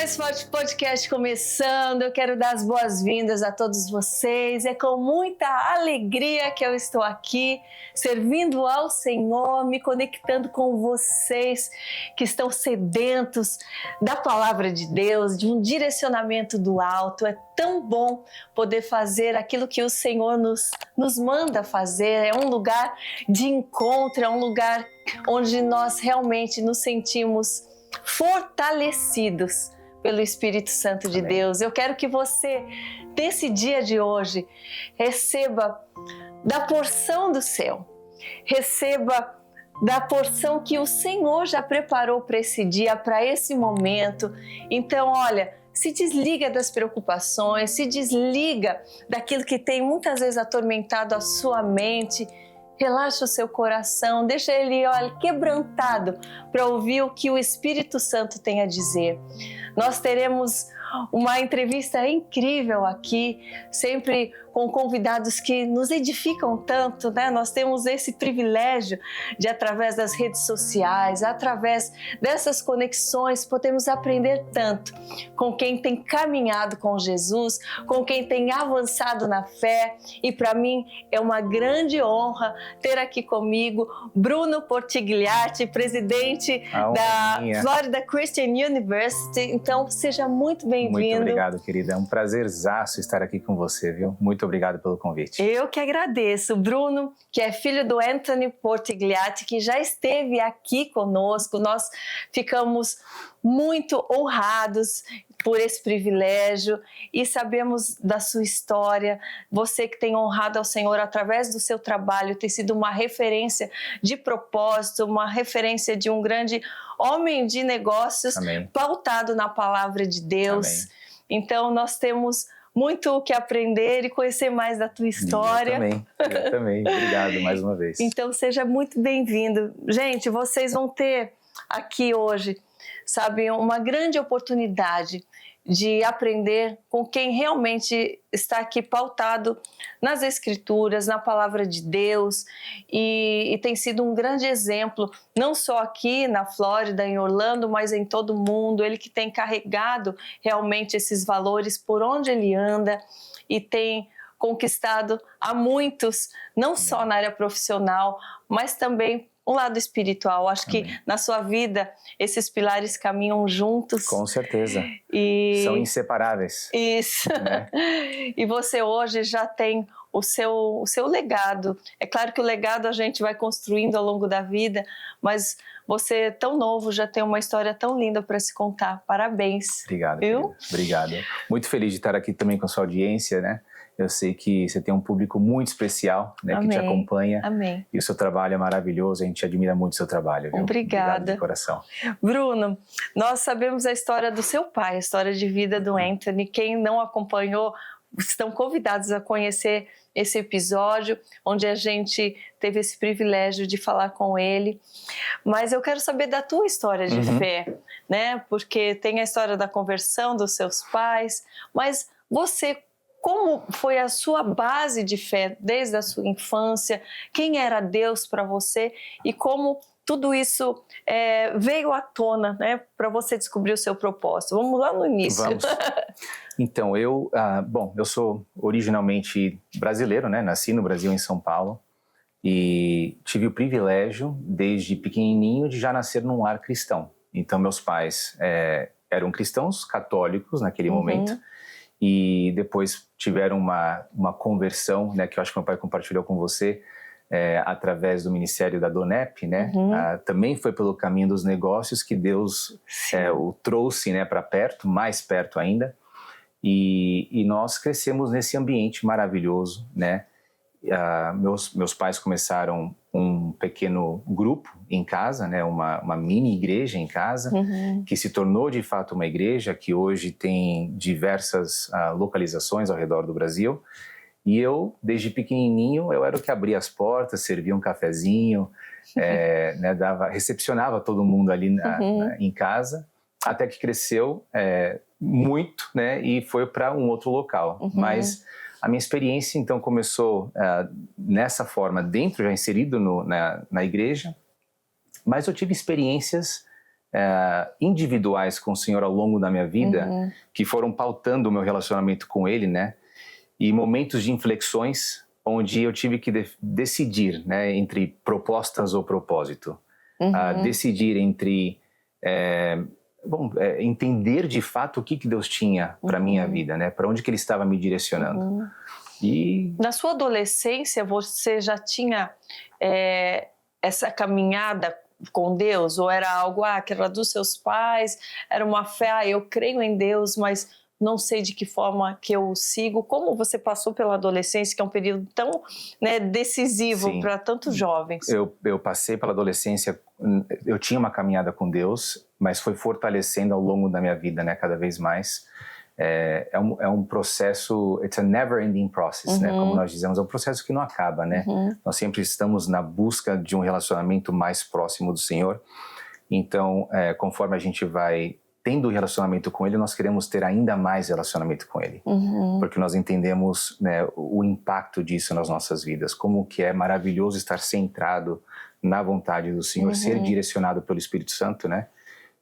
esse podcast começando, eu quero dar as boas-vindas a todos vocês. É com muita alegria que eu estou aqui, servindo ao Senhor, me conectando com vocês que estão sedentos da palavra de Deus, de um direcionamento do alto. É tão bom poder fazer aquilo que o Senhor nos manda fazer. É um lugar de encontro, é um lugar onde nós realmente nos sentimos fortalecidos pelo Espírito Santo de Deus. Eu quero que você, nesse dia de hoje, receba da porção do céu, receba da porção que o Senhor já preparou para esse dia, para esse momento. Então, olha, se desliga das preocupações, se desliga daquilo que tem muitas vezes atormentado a sua mente. Relaxa o seu coração, deixa ele, olha, quebrantado para ouvir o que o Espírito Santo tem a dizer. Nós teremos uma entrevista incrível aqui, sempre com convidados que nos edificam tanto, né? Nós temos esse privilégio de, através das redes sociais, através dessas conexões, podemos aprender tanto com quem tem caminhado com Jesus, com quem tem avançado na fé. E para mim é uma grande honra ter aqui comigo Bruno Portigliatti, presidente da Florida Christian University. Então, seja muito bem-vindo. Muito obrigado, querida. É um prazerzaço estar aqui com você, viu? Muito obrigado pelo convite. Eu que agradeço. Bruno, que é filho do Anthony Portigliatti, que já esteve aqui conosco. Nós ficamos muito honrados por esse privilégio e sabemos da sua história. Você que tem honrado ao Senhor através do seu trabalho, tem sido uma referência de propósito, uma referência de um grande homem de negócios. Amém. Pautado na palavra de Deus. Amém. Então nós temos muito o que aprender e conhecer mais da tua história. Eu também. Obrigado mais uma vez. Então seja muito bem-vindo. Gente, vocês vão ter aqui hoje, sabe, uma grande oportunidade de aprender com quem realmente está aqui pautado nas Escrituras, na Palavra de Deus, e tem sido um grande exemplo, não só aqui na Flórida, em Orlando, mas em todo o mundo. Ele que tem carregado realmente esses valores por onde ele anda e tem conquistado a muitos, não só na área profissional, mas também um lado espiritual. Acho que na sua vida esses pilares caminham juntos. Com certeza. São inseparáveis. Isso. Né? E você hoje já tem o seu legado. É claro que o legado a gente vai construindo ao longo da vida, mas você, tão novo, já tem uma história tão linda para se contar. Parabéns. Obrigado, viu? Obrigado. Muito feliz de estar aqui também com a sua audiência, né? Eu sei que você tem um público muito especial, né, que te acompanha. Amém. E o seu trabalho é maravilhoso, a gente admira muito o seu trabalho. Viu? Obrigada. Obrigado de coração. Bruno, nós sabemos a história do seu pai, a história de vida do Anthony. Quem não acompanhou, estão convidados a conhecer esse episódio, onde a gente teve esse privilégio de falar com ele. Mas eu quero saber da tua história de fé, né? Porque tem a história da conversão dos seus pais, mas você, como foi a sua base de fé desde a sua infância? Quem era Deus para você? E como tudo isso veio à tona, né, para você descobrir o seu propósito? Vamos lá no início. Vamos. Então, eu sou originalmente brasileiro, né? Nasci no Brasil, em São Paulo. E tive o privilégio, desde pequenininho, de já nascer num lar cristão. Então, meus pais eram cristãos católicos naquele momento. E depois tiveram uma conversão, né, que eu acho que meu pai compartilhou com você, através do ministério da Donep, né? Também foi pelo caminho dos negócios que Deus o trouxe, né, para perto, mais perto ainda. E nós crescemos nesse ambiente maravilhoso, né? Meus pais começaram um pequeno grupo em casa, né, uma mini igreja em casa, que se tornou de fato uma igreja que hoje tem diversas localizações ao redor do Brasil. E eu, desde pequenininho, eu era o que abria as portas, servia um cafezinho, né, recepcionava todo mundo ali em casa, até que cresceu muito, né, e foi para um outro local. Mas a minha experiência, então, começou nessa forma, já inserido na igreja, mas eu tive experiências individuais com o Senhor ao longo da minha vida, que foram pautando o meu relacionamento com Ele, né? E momentos de inflexões onde eu tive que decidir, né, entre propostas ou propósito. Decidir entre entender de fato o que Deus tinha para minha vida, né? Para onde que Ele estava me direcionando. E na sua adolescência você já tinha essa caminhada com Deus, ou era algo que era dos seus pais, era uma fé, eu creio em Deus, mas não sei de que forma que eu sigo? Como você passou pela adolescência, que é um período tão, né, decisivo para tantos jovens? Eu passei pela adolescência, eu tinha uma caminhada com Deus, mas foi fortalecendo ao longo da minha vida, né, cada vez mais. É um processo, it's a never-ending process, né, como nós dizemos, é um processo que não acaba, né? Nós sempre estamos na busca de um relacionamento mais próximo do Senhor. Então, conforme a gente vai tendo relacionamento com Ele, nós queremos ter ainda mais relacionamento com Ele. Porque nós entendemos, né, o impacto disso nas nossas vidas, como que é maravilhoso estar centrado na vontade do Senhor, ser direcionado pelo Espírito Santo, né?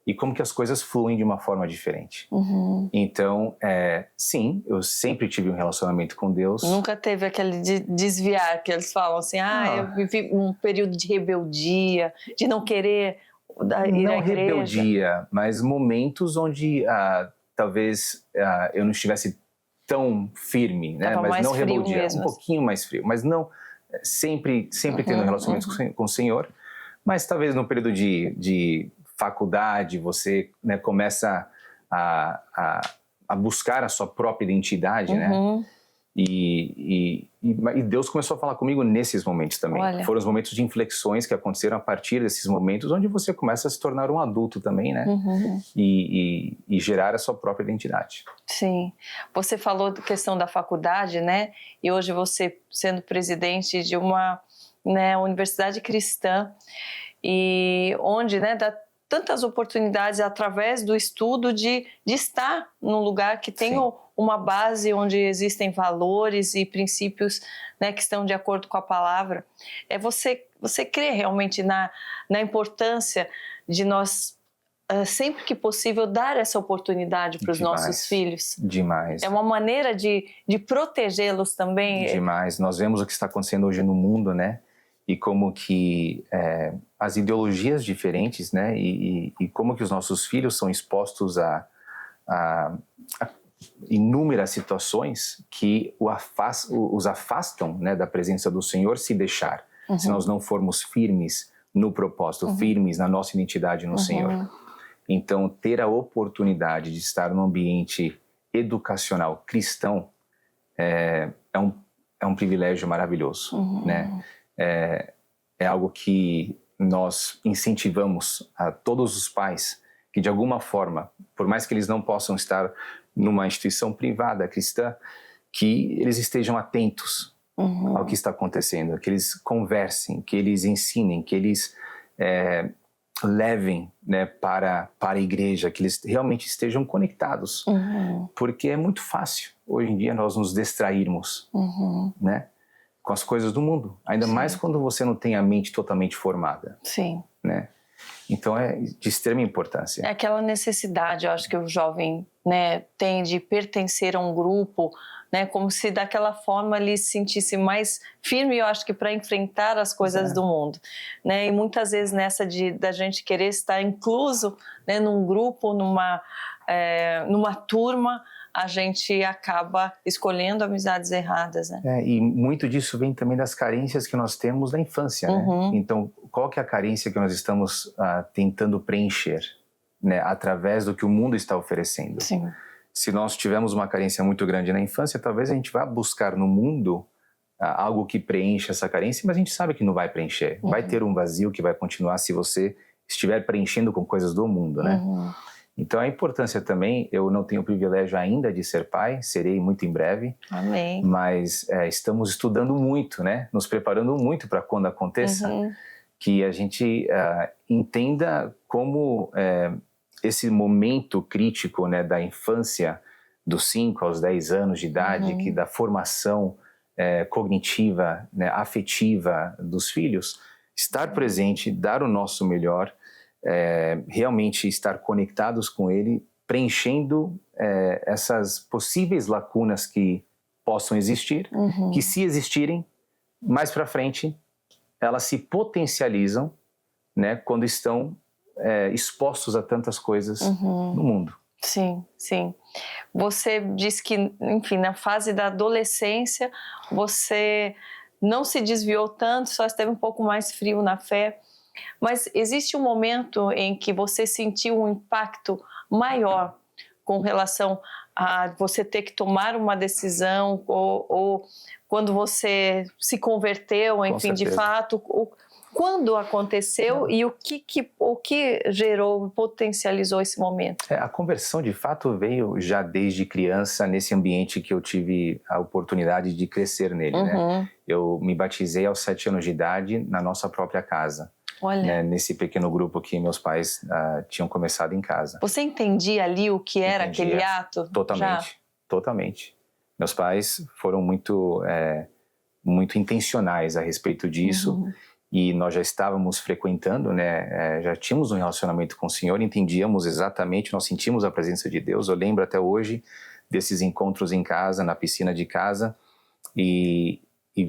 E como que as coisas fluem de uma forma diferente. Então, sim, eu sempre tive um relacionamento com Deus. Nunca teve aquele desviar, que eles falam assim, eu vivi um período de rebeldia, de não querer ir à igreja. Não rebeldia, mas momentos onde talvez eu não estivesse tão firme, né? Tava mas mais não rebeldia, mesmo. Um pouquinho mais frio, mas não sempre tendo relacionamento com o Senhor, mas talvez no período de faculdade você, né, começa a buscar a sua própria identidade, né? E Deus começou a falar comigo nesses momentos também. Olha. Foram os momentos de inflexões que aconteceram a partir desses momentos, onde você começa a se tornar um adulto também, né? E gerar a sua própria identidade. Sim. Você falou da questão da faculdade, né? E hoje você sendo presidente de uma, né, universidade cristã, e onde, né, dá tantas oportunidades através do estudo de estar num lugar que tem uma base onde existem valores e princípios, né, que estão de acordo com a palavra. Você crê realmente na importância de nós, sempre que possível, dar essa oportunidade para os nossos filhos? Demais. É uma maneira de protegê-los também? Demais. Nós vemos o que está acontecendo hoje no mundo, né? E como que as ideologias diferentes, né? E como que os nossos filhos são expostos a inúmeras situações que os afastam, né, da presença do Senhor, se deixar. Se nós não formos firmes no propósito, firmes na nossa identidade no Senhor. Então, ter a oportunidade de estar num ambiente educacional cristão é um privilégio maravilhoso, né? É algo que nós incentivamos a todos os pais que, de alguma forma, por mais que eles não possam estar numa instituição privada cristã, que eles estejam atentos ao que está acontecendo, que eles conversem, que eles ensinem, que eles levem, né, para a igreja, que eles realmente estejam conectados. Porque é muito fácil, hoje em dia, nós nos distrairmos, né, com as coisas do mundo. Ainda mais quando você não tem a mente totalmente formada. Né? Então é de extrema importância. É aquela necessidade, eu acho, que o jovem, né, tem de pertencer a um grupo, né, como se daquela forma ele se sentisse mais firme, eu acho que para enfrentar as coisas do mundo, né? E muitas vezes nessa da gente querer estar incluso, né, num grupo, numa turma, a gente acaba escolhendo amizades erradas, né? E muito disso vem também das carências que nós temos na infância, né? Então, qual que é a carência que nós estamos tentando preencher, né, através do que o mundo está oferecendo? Se nós tivermos uma carência muito grande na infância, talvez a gente vá buscar no mundo algo que preencha essa carência, mas a gente sabe que não vai preencher. Vai ter um vazio que vai continuar se você estiver preenchendo com coisas do mundo, né? Então a importância também, eu não tenho o privilégio ainda de ser pai, serei muito em breve. Amém. Mas estamos estudando muito, né? Nos preparando muito para quando aconteça, que a gente entenda como esse momento crítico, né, da infância, dos 5 aos 10 anos de idade, que da formação cognitiva, né, afetiva dos filhos, estar presente, dar o nosso melhor, realmente estar conectados com Ele, preenchendo essas possíveis lacunas que possam existir, que se existirem, mais para frente, elas se potencializam, né, quando estão expostos a tantas coisas no mundo. Sim, sim. Você disse que, enfim, na fase da adolescência, você não se desviou tanto, só esteve um pouco mais frio na fé. Mas existe um momento em que você sentiu um impacto maior com relação a você ter que tomar uma decisão ou quando você se converteu, enfim, de fato, quando aconteceu e o que gerou, potencializou esse momento? A conversão, de fato, veio já desde criança, nesse ambiente que eu tive a oportunidade de crescer nele, né? Eu me batizei aos 7 anos de idade na nossa própria casa. Olha. Né, nesse pequeno grupo que meus pais tinham começado em casa. Você entendia ali o que era aquele ato? Totalmente. Meus pais foram muito intencionais a respeito disso, e nós já estávamos frequentando, né, já tínhamos um relacionamento com o Senhor, entendíamos exatamente, nós sentimos a presença de Deus. Eu lembro até hoje desses encontros em casa, na piscina de casa, e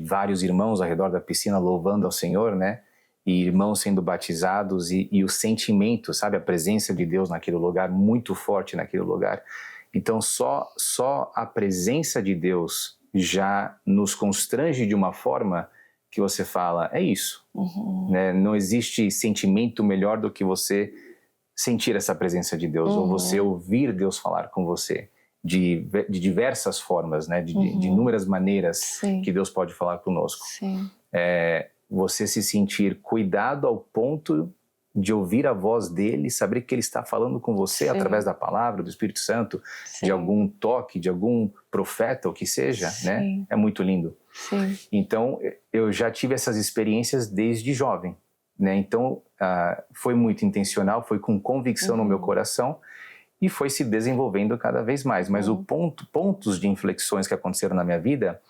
vários irmãos ao redor da piscina louvando ao Senhor, né? E irmãos sendo batizados e o sentimento, sabe, a presença de Deus naquele lugar, muito forte naquele lugar. Então só a presença de Deus já nos constrange de uma forma que você fala, é isso, né? Não existe sentimento melhor do que você sentir essa presença de Deus, ou você ouvir Deus falar com você de diversas formas, né? De inúmeras maneiras. Sim. Que Deus pode falar conosco. Sim. Você se sentir cuidado ao ponto de ouvir a voz dele, saber que ele está falando com você. Sim. Através da palavra, do Espírito Santo, sim. De algum toque, de algum profeta, o que seja, sim. Né? É muito lindo. Sim. Então, eu já tive essas experiências desde jovem, né? Então, foi muito intencional, foi com convicção no meu coração e foi se desenvolvendo cada vez mais. Mas pontos de inflexões que aconteceram na minha vida,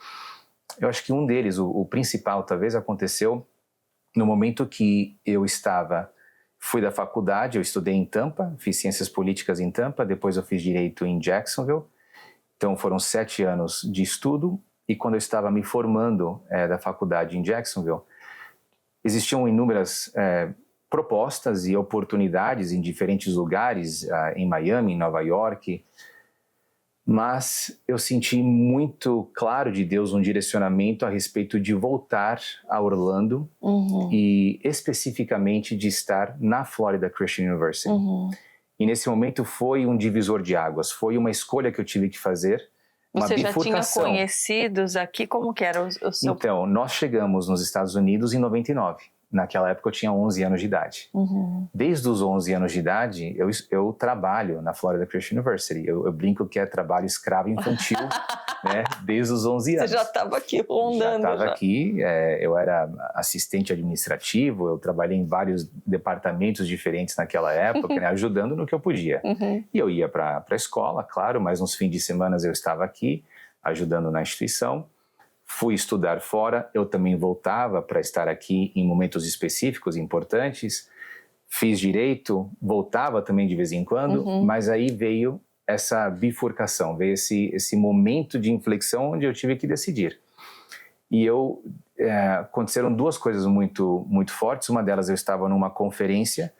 eu acho que um deles, o principal talvez, aconteceu no momento que eu fui da faculdade, eu estudei em Tampa, fiz ciências políticas em Tampa, depois eu fiz direito em Jacksonville. Então foram 7 anos de estudo, e quando eu estava me formando da faculdade em Jacksonville, existiam inúmeras propostas e oportunidades em diferentes lugares, em Miami, em Nova York, mas eu senti muito claro de Deus um direcionamento a respeito de voltar a Orlando e especificamente de estar na Florida Christian University. E nesse momento foi um divisor de águas, foi uma escolha que eu tive que fazer, uma bifurcação. Você já tinha conhecidos aqui? Como que era o seu... Então, nós chegamos nos Estados Unidos em 99. Naquela época eu tinha 11 anos de idade. Desde os 11 anos de idade, eu trabalho na Florida Christian University. Eu brinco que é trabalho escravo infantil, né? Desde os 11 anos. Você já estava aqui rondando. Já estava aqui, eu era assistente administrativo, eu trabalhei em vários departamentos diferentes naquela época, né? Ajudando no que eu podia. E eu ia para a escola, claro, mas nos fins de semana eu estava aqui, ajudando na instituição. Fui estudar fora, eu também voltava para estar aqui em momentos específicos, importantes. Fiz direito, voltava também de vez em quando, mas aí veio essa bifurcação, veio esse momento de inflexão onde eu tive que decidir. E aconteceram 2 coisas muito, muito fortes. Uma delas, eu estava numa conferência,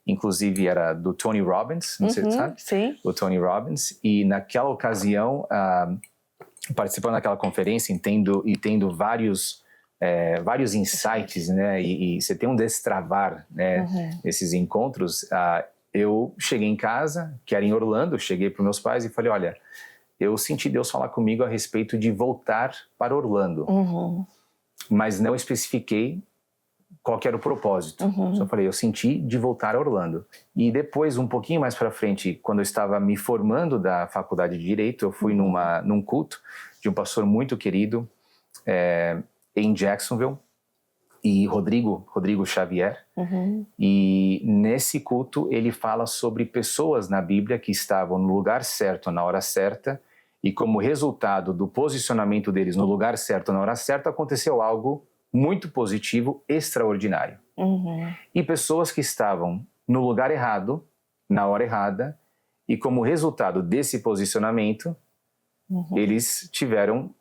inclusive era do Tony Robbins, não sei se você sabe? Sim. O Tony Robbins, e naquela ocasião... participando daquela conferência tendo vários insights, né, e você tem um destravar, né, nesses encontros. Eu cheguei em casa, que era em Orlando, cheguei para os meus pais e falei, olha, eu senti Deus falar comigo a respeito de voltar para Orlando, mas não especifiquei qual que era o propósito. Só falei, eu senti de voltar a Orlando. E depois, um pouquinho mais para frente, quando eu estava me formando da faculdade de Direito, eu fui num culto de um pastor muito querido em Jacksonville, e Rodrigo Xavier. E nesse culto ele fala sobre pessoas na Bíblia que estavam no lugar certo, na hora certa, e como resultado do posicionamento deles no lugar certo, na hora certa, aconteceu algo muito positivo, extraordinário. E pessoas que estavam no lugar errado, na hora errada, e como resultado desse posicionamento, eles tiveram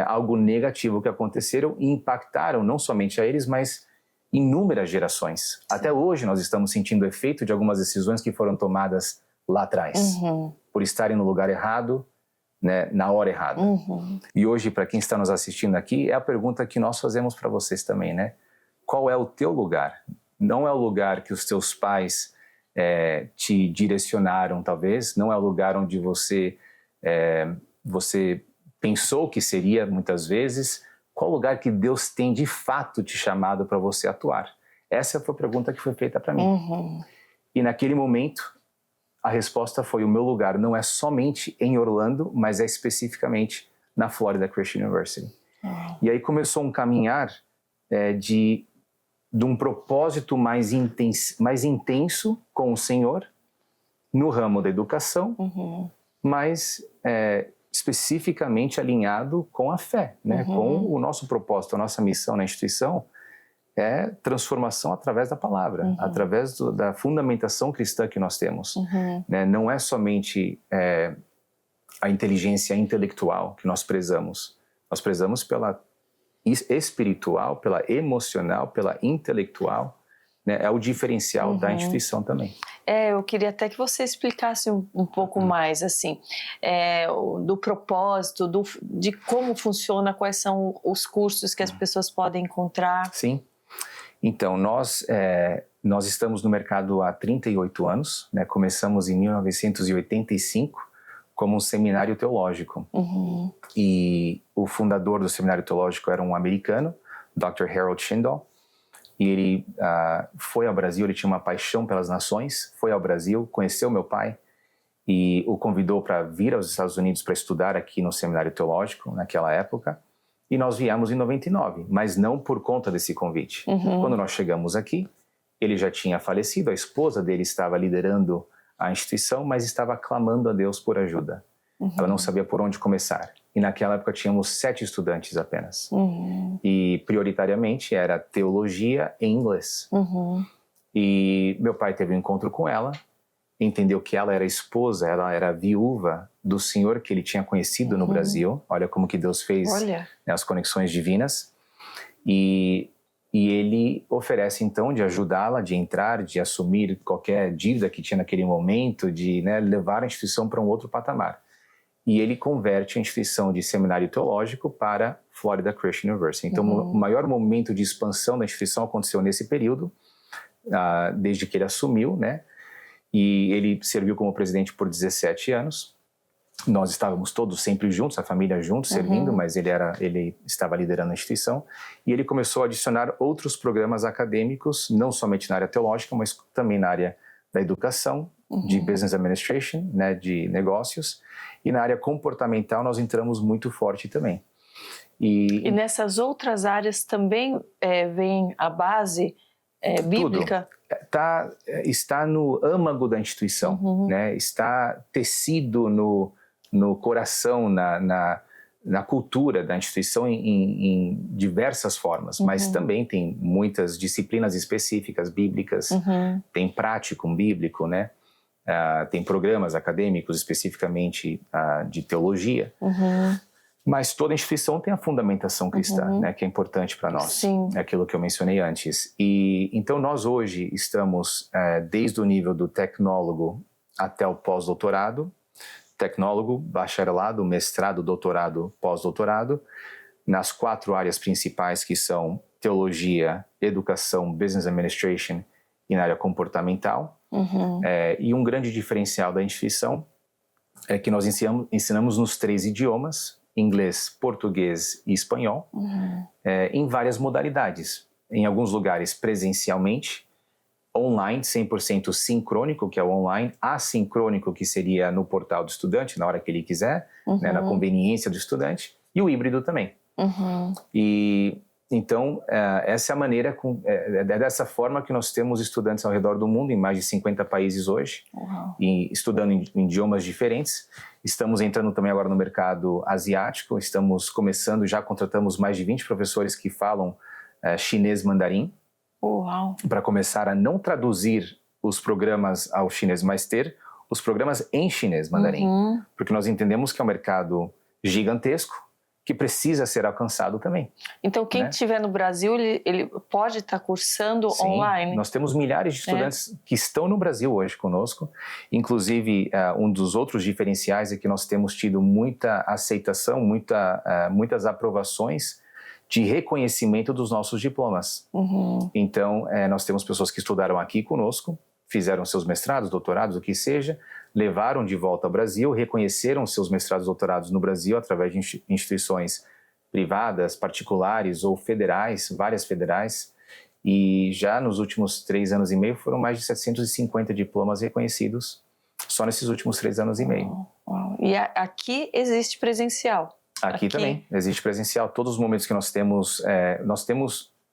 algo negativo que aconteceram e impactaram não somente a eles, mas inúmeras gerações. Sim. Até hoje nós estamos sentindo o efeito de algumas decisões que foram tomadas lá atrás, por estarem no lugar errado, né, na hora errada. E hoje, para quem está nos assistindo aqui, é a pergunta que nós fazemos para vocês também, né? Qual é o teu lugar? Não é o lugar que os teus pais te direcionaram, talvez. Não é o lugar onde você pensou que seria, muitas vezes. Qual lugar que Deus tem, de fato, te chamado para você atuar? Essa foi a pergunta que foi feita para mim. E naquele momento, a resposta foi: o meu lugar não é somente em Orlando, mas é especificamente na Florida Christian University. E aí começou um caminhar de um propósito mais intenso com o Senhor, no ramo da educação, mas especificamente alinhado com a fé, né? Com o nosso propósito, a nossa missão na instituição é transformação através da palavra, através da fundamentação cristã que nós temos. Né? Não é somente a inteligência intelectual que nós prezamos pela espiritual, pela emocional, pela intelectual, né? É o diferencial da instituição também. Eu queria até que você explicasse um pouco mais, assim, do propósito, de como funciona, quais são os cursos que as pessoas podem encontrar. Sim. Então, nós estamos no mercado há 38 anos, né? Começamos em 1985 como um seminário teológico. E o fundador do seminário teológico era um americano, Dr. Harold Shindall, e ele foi ao Brasil. Ele tinha uma paixão pelas nações, foi ao Brasil, conheceu meu pai e o convidou para vir aos Estados Unidos para estudar aqui no seminário teológico naquela época. E nós viemos em 99, mas não por conta desse convite. Quando nós chegamos aqui, ele já tinha falecido, a esposa dele estava liderando a instituição, mas estava clamando a Deus por ajuda. Ela não sabia por onde começar. E naquela época tínhamos 7 estudantes apenas. E prioritariamente era teologia e inglês. E meu pai teve um encontro com ela, entendeu que ela era esposa, ela era viúva do senhor que ele tinha conhecido no Brasil. Olha como que Deus fez, né, as conexões divinas. E ele oferece então de ajudá-la, de entrar, de assumir qualquer dívida que tinha naquele momento, de, né, levar a instituição para um outro patamar. E ele converte a instituição de seminário teológico para Florida Christian University. Então, o maior momento de expansão da instituição aconteceu nesse período, desde que ele assumiu, né? E ele serviu como presidente por 17 anos. Nós estávamos todos sempre juntos, a família juntos, servindo, mas ele estava liderando a instituição. E ele começou a adicionar outros programas acadêmicos, não somente na área teológica, mas também na área da educação, de Business Administration, né, de negócios. E na área comportamental nós entramos muito forte também. E nessas outras áreas também vem a base bíblica? Está no âmago da instituição, né? Está tecido no coração, na cultura da instituição em diversas formas, mas também tem muitas disciplinas específicas bíblicas, tem prático bíblico, né? Tem programas acadêmicos especificamente de teologia, mas toda instituição tem a fundamentação cristã, né, que é importante para nós. Sim. É aquilo que eu mencionei antes. E então nós hoje estamos desde o nível do tecnólogo até o pós-doutorado, tecnólogo, bacharelado, mestrado, doutorado, pós-doutorado, nas 4 áreas principais que são teologia, educação, business administration e na área comportamental. E um grande diferencial da instituição é que nós ensinamos nos 3 idiomas, inglês, português e espanhol, em várias modalidades. Em alguns lugares presencialmente, online, 100% sincrônico, que é o online, assincrônico, que seria no portal do estudante, na hora que ele quiser, né, na conveniência do estudante, e o híbrido também. E então, essa é a maneira, é dessa forma que nós temos estudantes ao redor do mundo, em mais de 50 países hoje, e estudando em idiomas diferentes. Estamos entrando também agora no mercado asiático, estamos começando, já contratamos mais de 20 professores que falam chinês mandarim, para começar a não traduzir os programas ao chinês, mas ter os programas em chinês mandarim. Porque nós entendemos que é um mercado gigantesco que precisa ser alcançado também. Então, quem estiver no Brasil, ele pode estar cursando online? Nós temos milhares de estudantes que estão no Brasil hoje conosco. Inclusive, um dos outros diferenciais é que nós temos tido muita aceitação, muitas aprovações de reconhecimento dos nossos diplomas. Então, nós temos pessoas que estudaram aqui conosco, fizeram seus mestrados, doutorados, o que seja, levaram de volta ao Brasil, reconheceram seus mestrados e doutorados no Brasil através de instituições privadas, particulares ou federais, várias federais, e já nos últimos 3 anos e meio foram mais de 750 diplomas reconhecidos só nesses últimos 3 anos e meio. E aqui existe presencial? Aqui também existe presencial. Todos os momentos que nós temos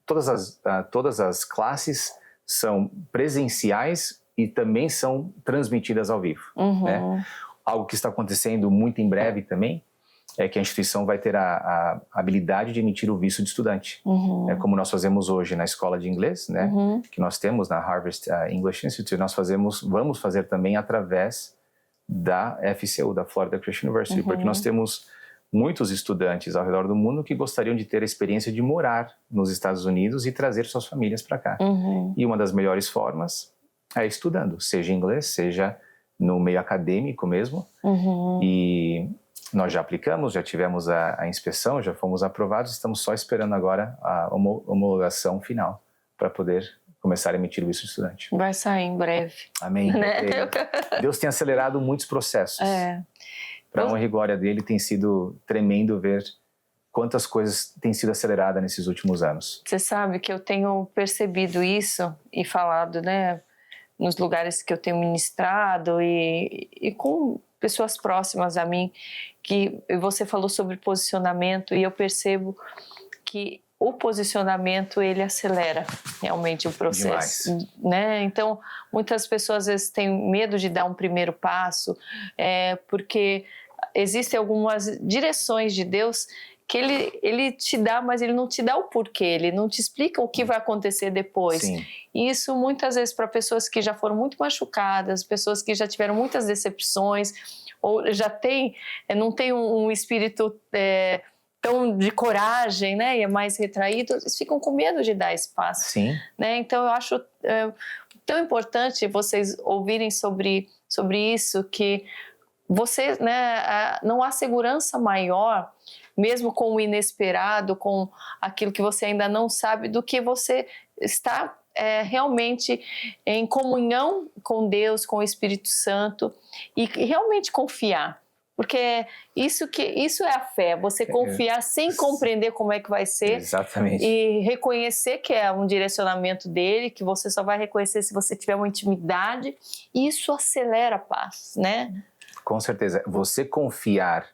todas as classes são presenciais e também são transmitidas ao vivo. Né? Algo que está acontecendo muito em breve também é que a instituição vai ter a habilidade de emitir o visto de estudante. Como nós fazemos hoje na escola de inglês, né? Que nós temos na Harvard English Institute, vamos fazer também através da FCU, da Florida Christian University, porque nós temos muitos estudantes ao redor do mundo que gostariam de ter a experiência de morar nos Estados Unidos e trazer suas famílias para cá. E uma das melhores formas é estudando, seja em inglês, seja no meio acadêmico mesmo. E nós já aplicamos, já tivemos a inspeção, já fomos aprovados, estamos só esperando agora a homologação final para poder começar a emitir o visto de estudante. Vai sair em breve. Amém. Né? Deus tem acelerado muitos processos. Para a honra e glória dele, tem sido tremendo ver quantas coisas têm sido aceleradas nesses últimos anos. Você sabe que eu tenho percebido isso e falado, né, nos lugares que eu tenho ministrado e com pessoas próximas a mim, que você falou sobre posicionamento e eu percebo que o posicionamento, ele acelera realmente o processo, né? Então, muitas pessoas às vezes têm medo de dar um primeiro passo, porque existem algumas direções de Deus que ele te dá, mas ele não te dá o porquê, ele não te explica o que vai acontecer depois. E isso muitas vezes para pessoas que já foram muito machucadas, pessoas que já tiveram muitas decepções, ou já não tem um espírito tão de coragem, né, e é mais retraído, eles ficam com medo de dar espaço. Né? Então eu acho tão importante vocês ouvirem sobre isso, que você, né, não há segurança maior, mesmo com o inesperado, com aquilo que você ainda não sabe, do que você está realmente em comunhão com Deus, com o Espírito Santo, e realmente confiar. Porque isso é a fé, você confiar sem compreender como é que vai ser. Exatamente. E reconhecer que é um direcionamento dele, que você só vai reconhecer se você tiver uma intimidade, e isso acelera passos, né? Com certeza. Você confiar,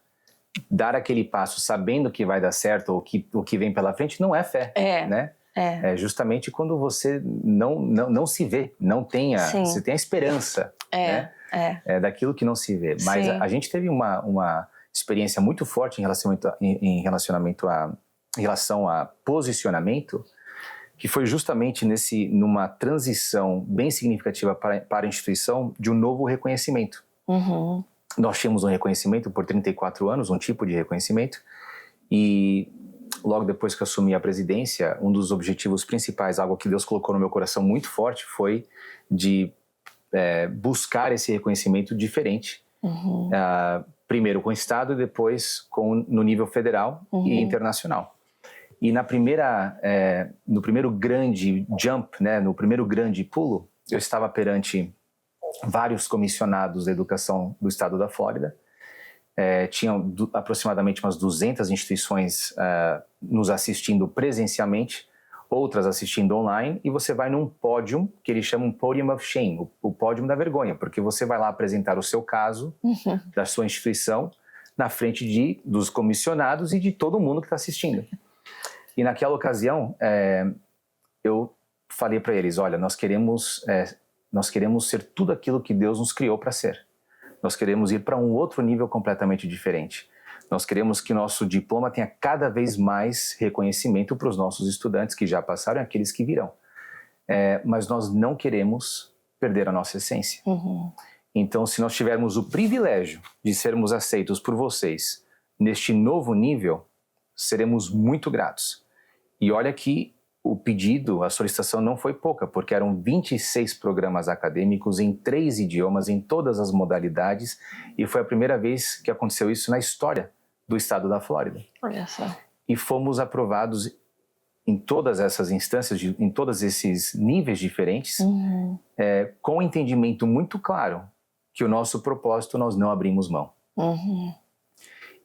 dar aquele passo sabendo que vai dar certo ou o que vem pela frente não é fé, né? É justamente quando você não se vê, você tem a esperança, né? Daquilo que não se vê. Mas a gente teve uma experiência muito forte em relação a posicionamento, que foi justamente numa transição bem significativa para a instituição de um novo reconhecimento. Nós tínhamos um reconhecimento por 34 anos, um tipo de reconhecimento, e logo depois que eu assumi a presidência, um dos objetivos principais, algo que Deus colocou no meu coração muito forte, foi de buscar esse reconhecimento diferente. Primeiro com o Estado e depois no nível federal e internacional. E no primeiro grande jump, né, no primeiro grande pulo, eu estava perante vários comissionados da educação do estado da Flórida. Tinham aproximadamente umas 200 instituições nos assistindo presencialmente, outras assistindo online, e você vai num pódio que eles chamam Podium of Shame, o pódio da vergonha, porque você vai lá apresentar o seu caso da sua instituição na frente dos comissionados e de todo mundo que está assistindo. E naquela ocasião, eu falei para eles, olha, nós queremos ser tudo aquilo que Deus nos criou para ser. Nós queremos ir para um outro nível completamente diferente. Nós queremos que nosso diploma tenha cada vez mais reconhecimento para os nossos estudantes que já passaram e aqueles que virão. Mas nós não queremos perder a nossa essência. Uhum. Então, se nós tivermos o privilégio de sermos aceitos por vocês neste novo nível, seremos muito gratos. E olha que o pedido, a solicitação não foi pouca, porque eram 26 programas acadêmicos em 3 idiomas, em todas as modalidades, e foi a primeira vez que aconteceu isso na história do estado da Flórida. Olha só. E fomos aprovados em todas essas instâncias, em todos esses níveis diferentes, com um entendimento muito claro que o nosso propósito nós não abrimos mão. Uhum.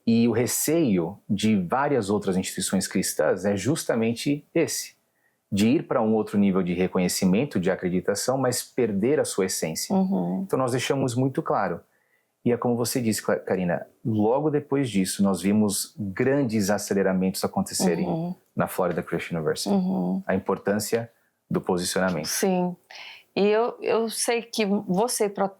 E o receio de várias outras instituições cristãs é justamente esse, de ir para um outro nível de reconhecimento, de acreditação, mas perder a sua essência. Uhum. Então nós deixamos muito claro. E é como você disse, Karina, logo depois disso nós vimos grandes aceleramentos acontecerem na Florida Christian University. A importância do posicionamento. Sim. E eu sei que você, para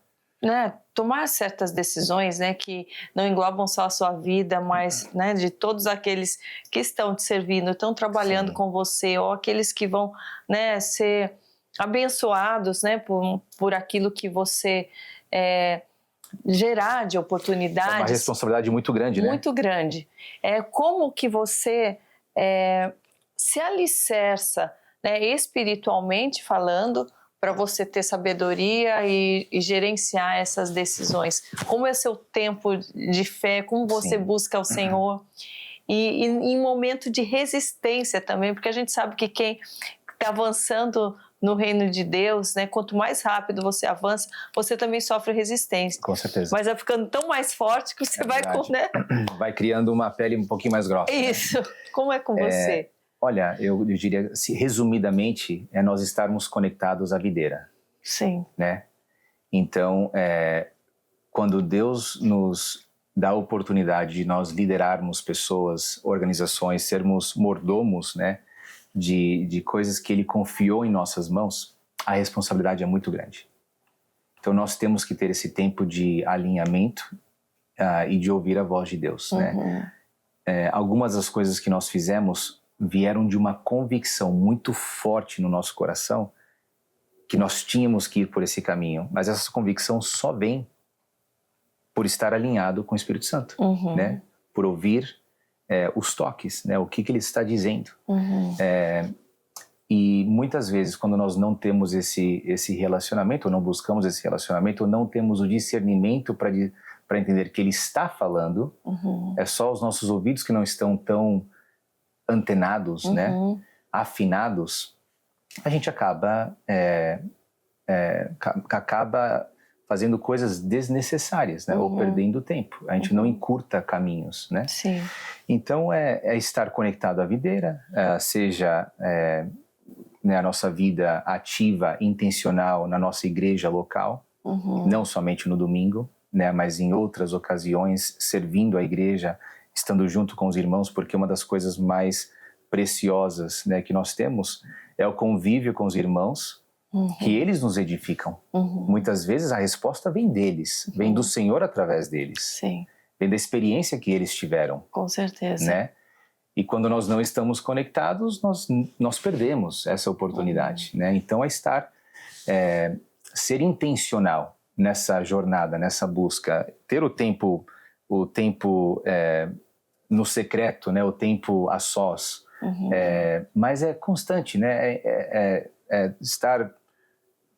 tomar certas decisões, que não englobam só a sua vida, mas de todos aqueles que estão te servindo, estão trabalhando com você, ou aqueles que vão ser abençoados por aquilo que você gerar de oportunidades. É uma responsabilidade muito grande, né? Muito grande. Como que você se alicerça, espiritualmente falando, para você ter sabedoria e gerenciar essas decisões? Como é seu tempo de fé? Como você busca o Senhor? E em momento de resistência também, porque a gente sabe que quem está avançando no reino de Deus, quanto mais rápido você avança, você também sofre resistência. Com certeza. Mas vai ficando tão mais forte que você vai vai criando uma pele um pouquinho mais grossa. Isso. Como é com você? Olha, eu diria, resumidamente, é nós estarmos conectados à videira. Sim. Então, quando Deus nos dá a oportunidade de nós liderarmos pessoas, organizações, sermos mordomos, de coisas que Ele confiou em nossas mãos, a responsabilidade é muito grande. Então, nós temos que ter esse tempo de alinhamento e de ouvir a voz de Deus. Algumas das coisas que nós fizemos vieram de uma convicção muito forte no nosso coração que nós tínhamos que ir por esse caminho, mas essa convicção só vem por estar alinhado com o Espírito Santo, por ouvir os toques, o que Ele está dizendo. E muitas vezes, quando nós não temos esse relacionamento, ou não buscamos esse relacionamento, ou não temos o discernimento para entender que Ele está falando, é só os nossos ouvidos que não estão tão antenados, afinados, a gente acaba fazendo coisas desnecessárias, ou perdendo tempo. A gente não encurta caminhos, Sim. Então é estar conectado à videira, seja a nossa vida ativa, intencional na nossa igreja local, não somente no domingo, mas em outras ocasiões, servindo a igreja, estando junto com os irmãos, porque uma das coisas mais preciosas que nós temos é o convívio com os irmãos, que eles nos edificam. Muitas vezes a resposta vem deles, vem do Senhor através deles. Sim. Vem da experiência que eles tiveram. Com certeza. E quando nós não estamos conectados, nós perdemos essa oportunidade. Então ser intencional nessa jornada, nessa busca, ter o tempo no secreto, o tempo a sós, mas é constante, estar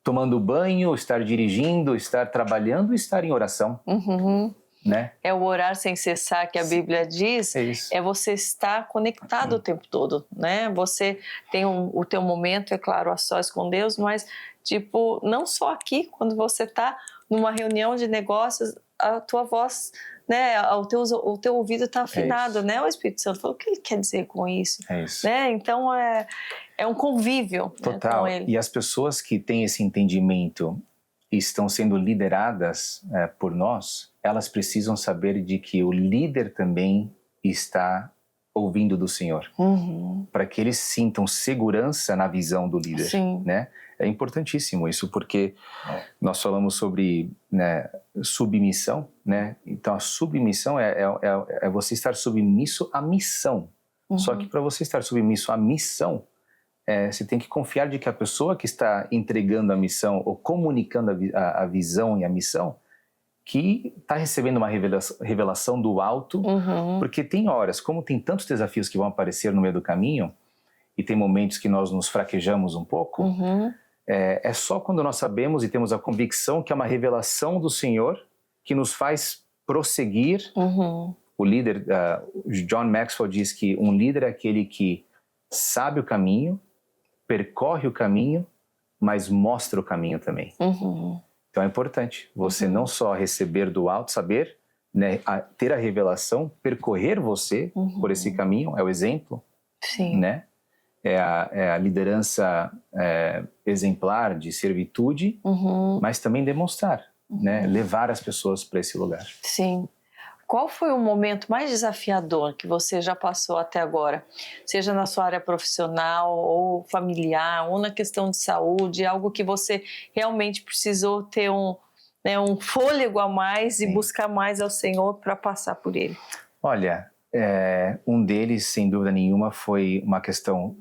tomando banho, estar dirigindo, estar trabalhando e estar em oração. É o orar sem cessar que a Bíblia diz, é você estar conectado o tempo todo, Você tem o teu momento, é claro, a sós com Deus, mas não só aqui, quando você está numa reunião de negócios, a tua voz, o teu ouvido está afinado, O Espírito Santo falou, o que ele quer dizer com isso? Então é um convívio total. Com ele. E as pessoas que têm esse entendimento e estão sendo lideradas por nós, elas precisam saber de que o líder também está ouvindo do Senhor, para que eles sintam segurança na visão do líder. Sim. É importantíssimo isso, porque nós falamos sobre submissão, Então a submissão é você estar submisso à missão. Só que para você estar submisso à missão, você tem que confiar de que a pessoa que está entregando a missão ou comunicando a visão e a missão, que está recebendo uma revelação do alto, porque tem horas, como tem tantos desafios que vão aparecer no meio do caminho, e tem momentos que nós nos fraquejamos um pouco, é só quando nós sabemos e temos a convicção que é uma revelação do Senhor que nos faz prosseguir. O líder, John Maxwell diz que um líder é aquele que sabe o caminho, percorre o caminho, mas mostra o caminho também. Então é importante você não só receber do alto, saber, né, ter a revelação, percorrer você por esse caminho, é o exemplo, né? É a liderança exemplar de servitude, mas também demonstrar, né? Levar as pessoas para esse lugar. Sim. Qual foi o momento mais desafiador que você já passou até agora? Seja na sua área profissional ou familiar, ou na questão de saúde, algo que você realmente precisou ter um fôlego a mais e buscar mais ao Senhor para passar por ele? Olha, um deles, sem dúvida nenhuma, foi uma questão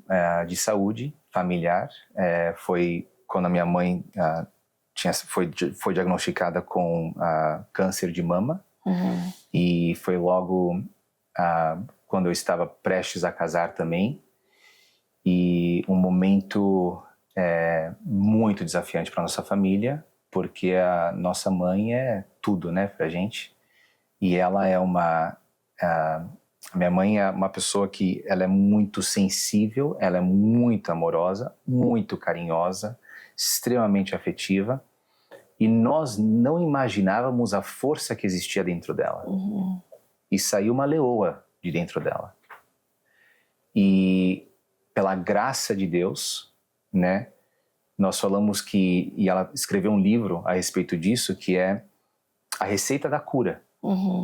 de saúde familiar. Foi quando a minha mãe foi diagnosticada com câncer de mama. E foi logo quando eu estava prestes a casar também, e um momento muito desafiante para nossa família, porque a nossa mãe é tudo, né, pra gente, e ela é minha mãe é uma pessoa que ela é muito sensível, ela é muito amorosa, muito carinhosa, extremamente afetiva. E nós não imaginávamos a força que existia dentro dela. E saiu uma leoa de dentro dela. E pela graça de Deus, né, nós falamos e ela escreveu um livro a respeito disso, que é a receita da cura,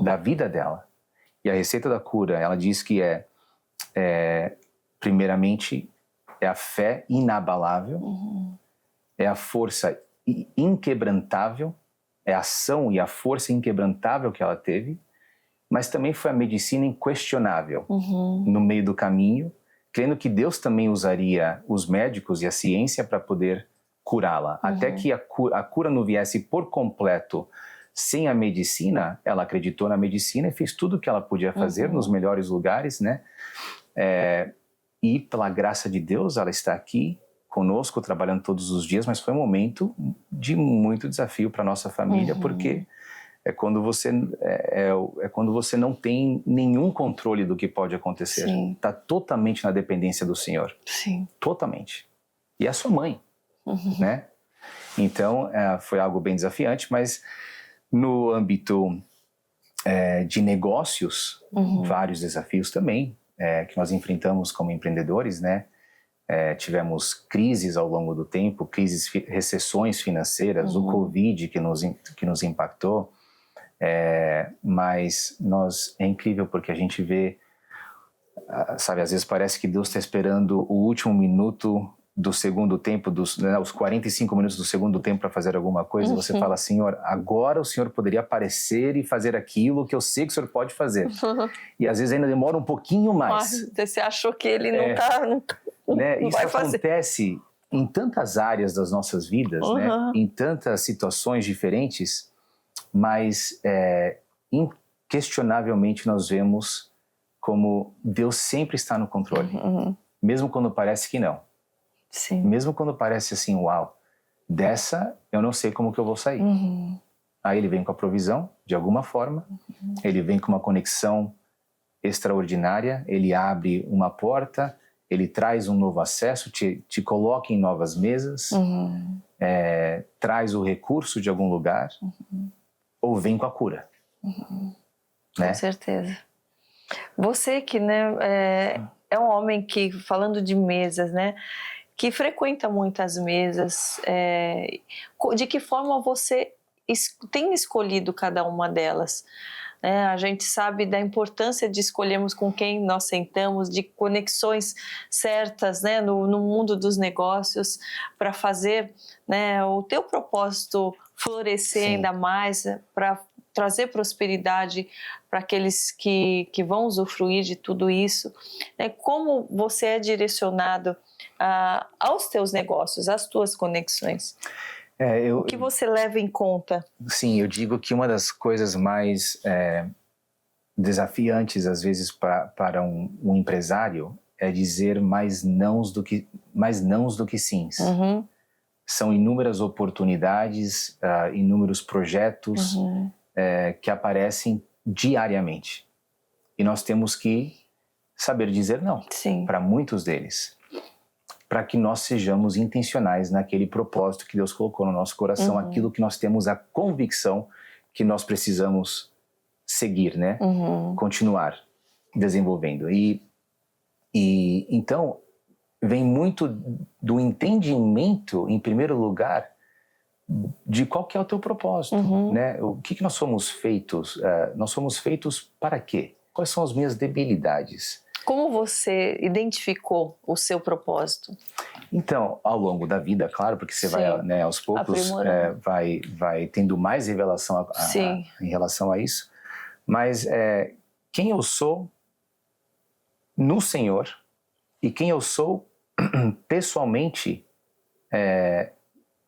da vida dela. E a receita da cura, ela diz que primeiramente, é a fé inabalável, é a força inquebrantável, é a ação e a força inquebrantável que ela teve, mas também foi a medicina inquestionável no meio do caminho, crendo que Deus também usaria os médicos e a ciência para poder curá-la. Até que a cura não viesse por completo sem a medicina, ela acreditou na medicina e fez tudo o que ela podia fazer nos melhores lugares, né? E pela graça de Deus, ela está aqui conosco, trabalhando todos os dias, mas foi um momento de muito desafio para nossa família, porque é quando você não tem nenhum controle do que pode acontecer. Está totalmente na dependência do Senhor. Totalmente. E a sua mãe, né? Então, foi algo bem desafiante, mas no âmbito de negócios, vários desafios também, que nós enfrentamos como empreendedores, né? Tivemos crises ao longo do tempo, recessões financeiras, o Covid que nos impactou, mas é incrível porque a gente vê, sabe, às vezes parece que Deus está esperando o último minuto do segundo tempo, os 45 minutos do segundo tempo para fazer alguma coisa, e você fala, Senhor, agora o Senhor poderia aparecer e fazer aquilo que eu sei que o Senhor pode fazer. E às vezes ainda demora um pouquinho mais. Você achou que ele não está... Né? Isso acontece em tantas áreas das nossas vidas, né? Em tantas situações diferentes, mas inquestionavelmente nós vemos como Deus sempre está no controle, mesmo quando parece que não. Mesmo quando parece assim, uau, dessa eu não sei como que eu vou sair. Aí ele vem com a provisão, de alguma forma, ele vem com uma conexão extraordinária, ele abre uma porta, ele traz um novo acesso, te coloca em novas mesas, traz o recurso de algum lugar, ou vem com a cura. Né? Com certeza. Você que, né, é um homem que, falando de mesas, né, que frequenta muitas mesas, de que forma você tem escolhido cada uma delas? A gente sabe da importância de escolhermos com quem nós sentamos, de conexões certas, né, no mundo dos negócios, para fazer, né, o teu propósito florescer ainda mais, para trazer prosperidade para aqueles que vão usufruir de tudo isso, né? Como você direcionado aos teus negócios, às tuas conexões? O que você leva em conta? Sim, eu digo que uma das coisas mais desafiantes, às vezes, para um empresário é dizer mais nãos do que sims. Uhum. São inúmeras oportunidades, inúmeros projetos que aparecem diariamente. E nós temos que saber dizer não para muitos deles, para que nós sejamos intencionais naquele propósito que Deus colocou no nosso coração, aquilo que nós temos a convicção que nós precisamos seguir, né? Continuar desenvolvendo. E então vem muito do entendimento, em primeiro lugar, de qual que é o teu propósito, né? O que nós somos feitos? Nós somos feitos para quê? Quais são as minhas debilidades? Como você identificou o seu propósito? Então, ao longo da vida, claro, porque você vai, né, aos poucos, vai tendo mais revelação em relação a isso. Mas quem eu sou no Senhor e quem eu sou pessoalmente,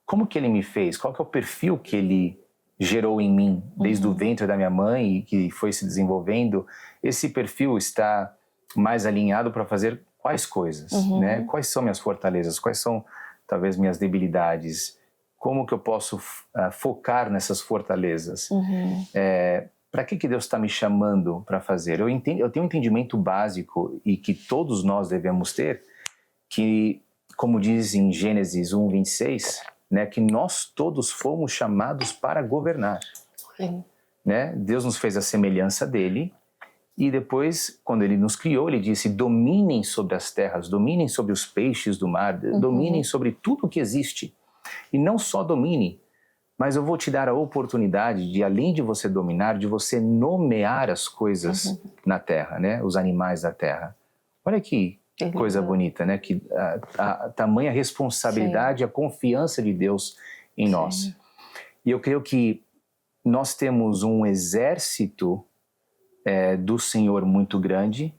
como que Ele me fez? Qual que é o perfil que Ele gerou em mim desde o ventre da minha mãe e que foi se desenvolvendo? Esse perfil está mais alinhado para fazer quais coisas, né? Quais são minhas fortalezas? Quais são, talvez, minhas debilidades? Como que eu posso focar nessas fortalezas? Para que Deus está me chamando para fazer? Eu tenho um entendimento básico e que todos nós devemos ter, que, como diz em Gênesis 1:26, né, que nós todos fomos chamados para governar. Né? Deus nos fez a semelhança dele. E depois, quando Ele nos criou, Ele disse: dominem sobre as terras, dominem sobre os peixes do mar, dominem sobre tudo que existe. E não só domine, mas eu vou te dar a oportunidade de, além de você dominar, de você nomear as coisas na terra, né? Os animais da terra. Olha que coisa bonita, né? Que a tamanha responsabilidade, a confiança de Deus em nós. E eu creio que nós temos um exército do Senhor muito grande,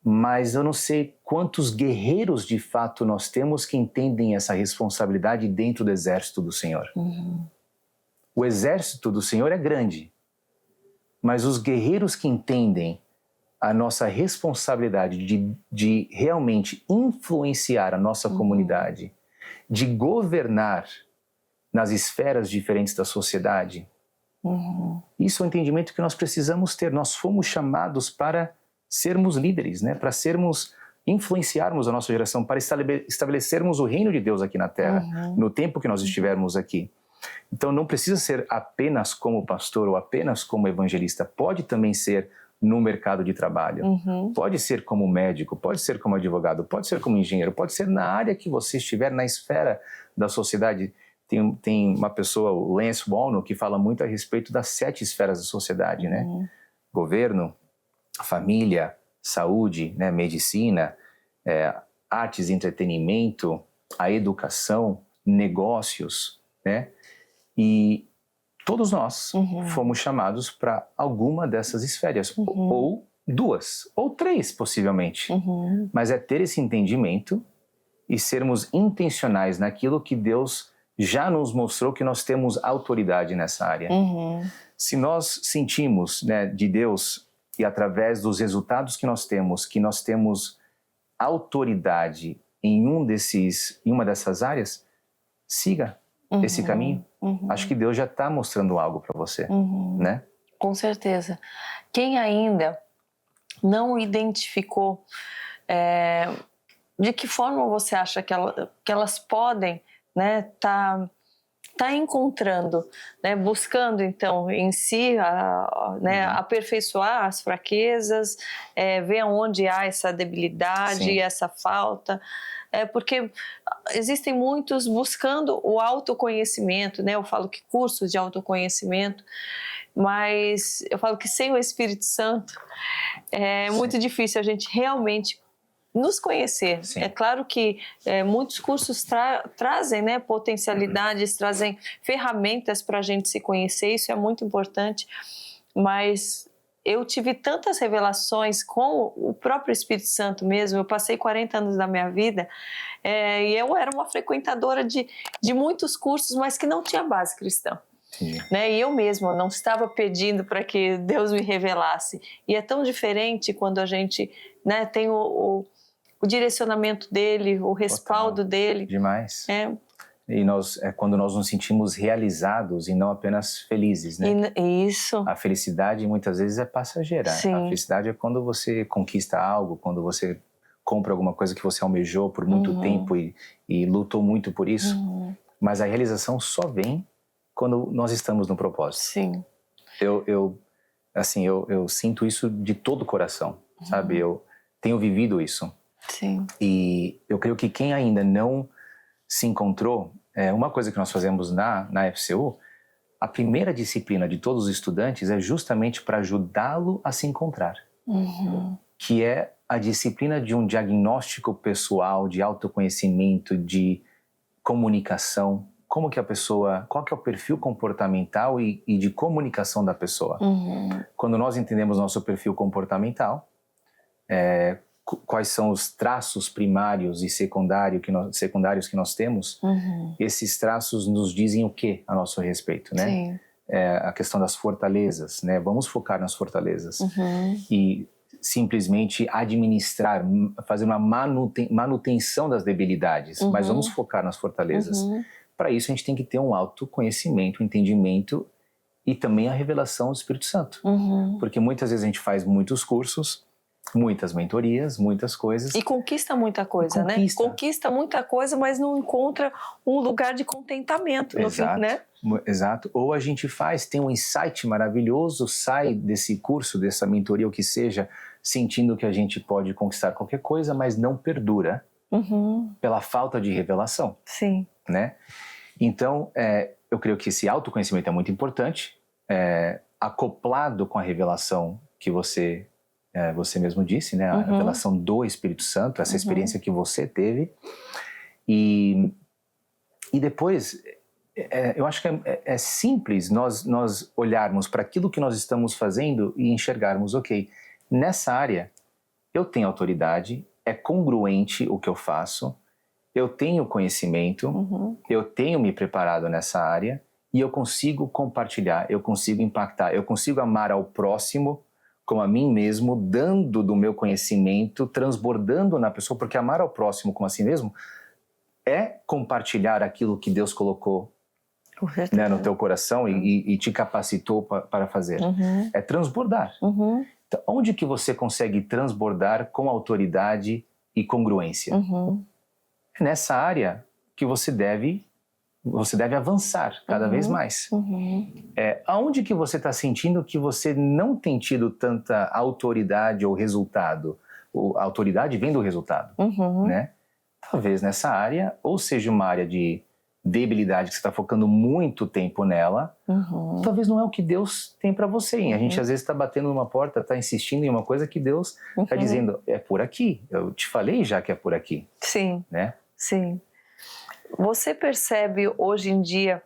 mas eu não sei quantos guerreiros de fato nós temos que entendem essa responsabilidade dentro do exército do Senhor. O exército do Senhor é grande, mas os guerreiros que entendem a nossa responsabilidade de realmente influenciar a nossa comunidade, de governar nas esferas diferentes da sociedade, isso é um entendimento que nós precisamos ter. Nós fomos chamados para sermos líderes, né? Para influenciarmos a nossa geração, para estabelecermos o reino de Deus aqui na Terra, no tempo que nós estivermos aqui. Então não precisa ser apenas como pastor ou apenas como evangelista, pode também ser no mercado de trabalho, pode ser como médico, pode ser como advogado, pode ser como engenheiro, pode ser na área que você estiver, na esfera da sociedade. Tem uma pessoa, o Lance Wallnau, que fala muito a respeito das 7 esferas da sociedade, né? Governo, família, saúde, né? Medicina, artes e entretenimento, a educação, negócios, né? E todos nós fomos chamados para alguma dessas esferas, ou 2, ou 3 possivelmente. Mas é ter esse entendimento e sermos intencionais naquilo que Deus já nos mostrou que nós temos autoridade nessa área. Se nós sentimos, né, de Deus e através dos resultados que nós temos autoridade em uma dessas áreas, siga esse caminho. Acho que Deus já está mostrando algo para você, né? Com certeza. Quem ainda não identificou, de que forma você acha que elas podem, né, tá encontrando, né, buscando então em si, né, aperfeiçoar as fraquezas, ver onde há essa debilidade, essa falta, porque existem muitos buscando o autoconhecimento, né? Eu falo que cursos de autoconhecimento, mas eu falo que sem o Espírito Santo é muito difícil a gente realmente nos conhecer. Sim. É claro que muitos cursos trazem, né, potencialidades, trazem ferramentas para a gente se conhecer, isso é muito importante, mas eu tive tantas revelações com o próprio Espírito Santo mesmo. Eu passei 40 anos da minha vida e eu era uma frequentadora de muitos cursos, mas que não tinha base cristã. Né? E eu mesma não estava pedindo para que Deus me revelasse. E é tão diferente quando a gente, né, tem o direcionamento dele, o respaldo dele. Demais. E quando nós nos sentimos realizados e não apenas felizes, né? Isso. A felicidade muitas vezes é passageira. Sim. A felicidade é quando você conquista algo, quando você compra alguma coisa que você almejou por muito tempo e lutou muito por isso. Mas a realização só vem quando nós estamos no propósito. Sim. Eu sinto isso de todo o coração, sabe? Eu tenho vivido isso. Sim. E eu creio que quem ainda não se encontrou, uma coisa que nós fazemos na FCU, a primeira disciplina de todos os estudantes é justamente para ajudá-lo a se encontrar. Que é a disciplina de um diagnóstico pessoal, de autoconhecimento, de comunicação. Como que a pessoa, qual que é o perfil comportamental e de comunicação da pessoa. Quando nós entendemos nosso perfil comportamental, quais são os traços primários e secundários que nós temos, esses traços nos dizem o que a nosso respeito, né? Sim. A questão das fortalezas, né? Vamos focar nas fortalezas e simplesmente administrar, fazer uma manutenção das debilidades, mas vamos focar nas fortalezas. Para isso a gente tem que ter um autoconhecimento, um entendimento e também a revelação do Espírito Santo, porque muitas vezes a gente faz muitos cursos, muitas mentorias, muitas coisas. E conquista muita coisa, né? Conquista muita coisa, mas não encontra um lugar de contentamento no fim, né? Exato. Ou a gente tem um insight maravilhoso, sai desse curso, dessa mentoria, o que seja, sentindo que a gente pode conquistar qualquer coisa, mas não perdura pela falta de revelação. Sim. Né? Então, eu creio que esse autoconhecimento é muito importante, acoplado com a revelação que você mesmo disse, né? A revelação do Espírito Santo, essa experiência que você teve. E depois, eu acho que é simples nós olharmos para aquilo que nós estamos fazendo e enxergarmos, ok, nessa área eu tenho autoridade, é congruente o que eu faço, eu tenho conhecimento, eu tenho me preparado nessa área e eu consigo compartilhar, eu consigo impactar, eu consigo amar ao próximo como a mim mesmo, dando do meu conhecimento, transbordando na pessoa, porque amar ao próximo como a si mesmo é compartilhar aquilo que Deus colocou, né, no teu coração e te capacitou para fazer. É transbordar. Então, onde que você consegue transbordar com autoridade e congruência? É nessa área que você deve avançar cada vez mais. Aonde que você está sentindo que você não tem tido tanta autoridade ou resultado? A autoridade vem do resultado, né? Talvez nessa área, ou seja uma área de debilidade que você está focando muito tempo nela, talvez não é o que Deus tem para você. A gente às vezes está batendo numa porta, está insistindo em uma coisa que Deus está dizendo, é por aqui, eu te falei já que é por aqui. Sim, né? Sim. Você percebe hoje em dia,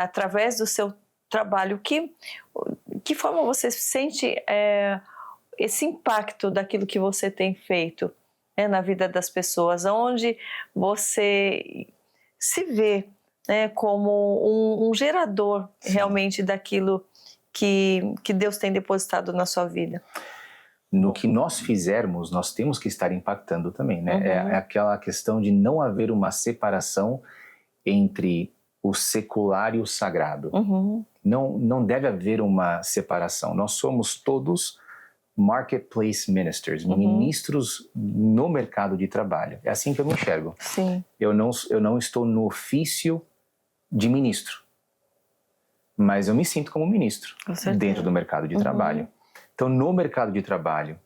através do seu trabalho, que forma você sente esse impacto daquilo que você tem feito na vida das pessoas? Onde você se vê como um gerador realmente daquilo que Deus tem depositado na sua vida? No que nós fizermos, nós temos que estar impactando também, né? É aquela questão de não haver uma separação entre o secular e o sagrado. Não deve haver uma separação. Nós somos todos marketplace ministers, ministros no mercado de trabalho. É assim que eu me enxergo. Sim. Eu não estou no ofício de ministro, mas eu me sinto como ministro dentro do mercado de trabalho. Então, no mercado de trabalho,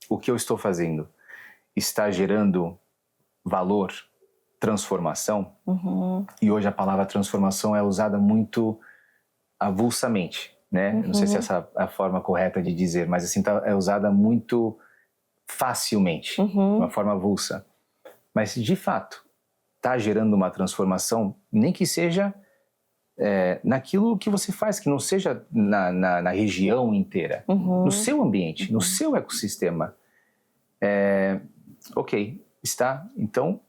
o que eu estou fazendo está gerando valor, transformação. E hoje a palavra transformação é usada muito avulsamente, né? Eu não sei se essa é a forma correta de dizer, mas assim, é usada muito facilmente, de uma forma avulsa. Mas, de fato, está gerando uma transformação, nem que seja naquilo que você faz, que não seja na região inteira, no seu ambiente, no seu ecossistema. Ok, está, então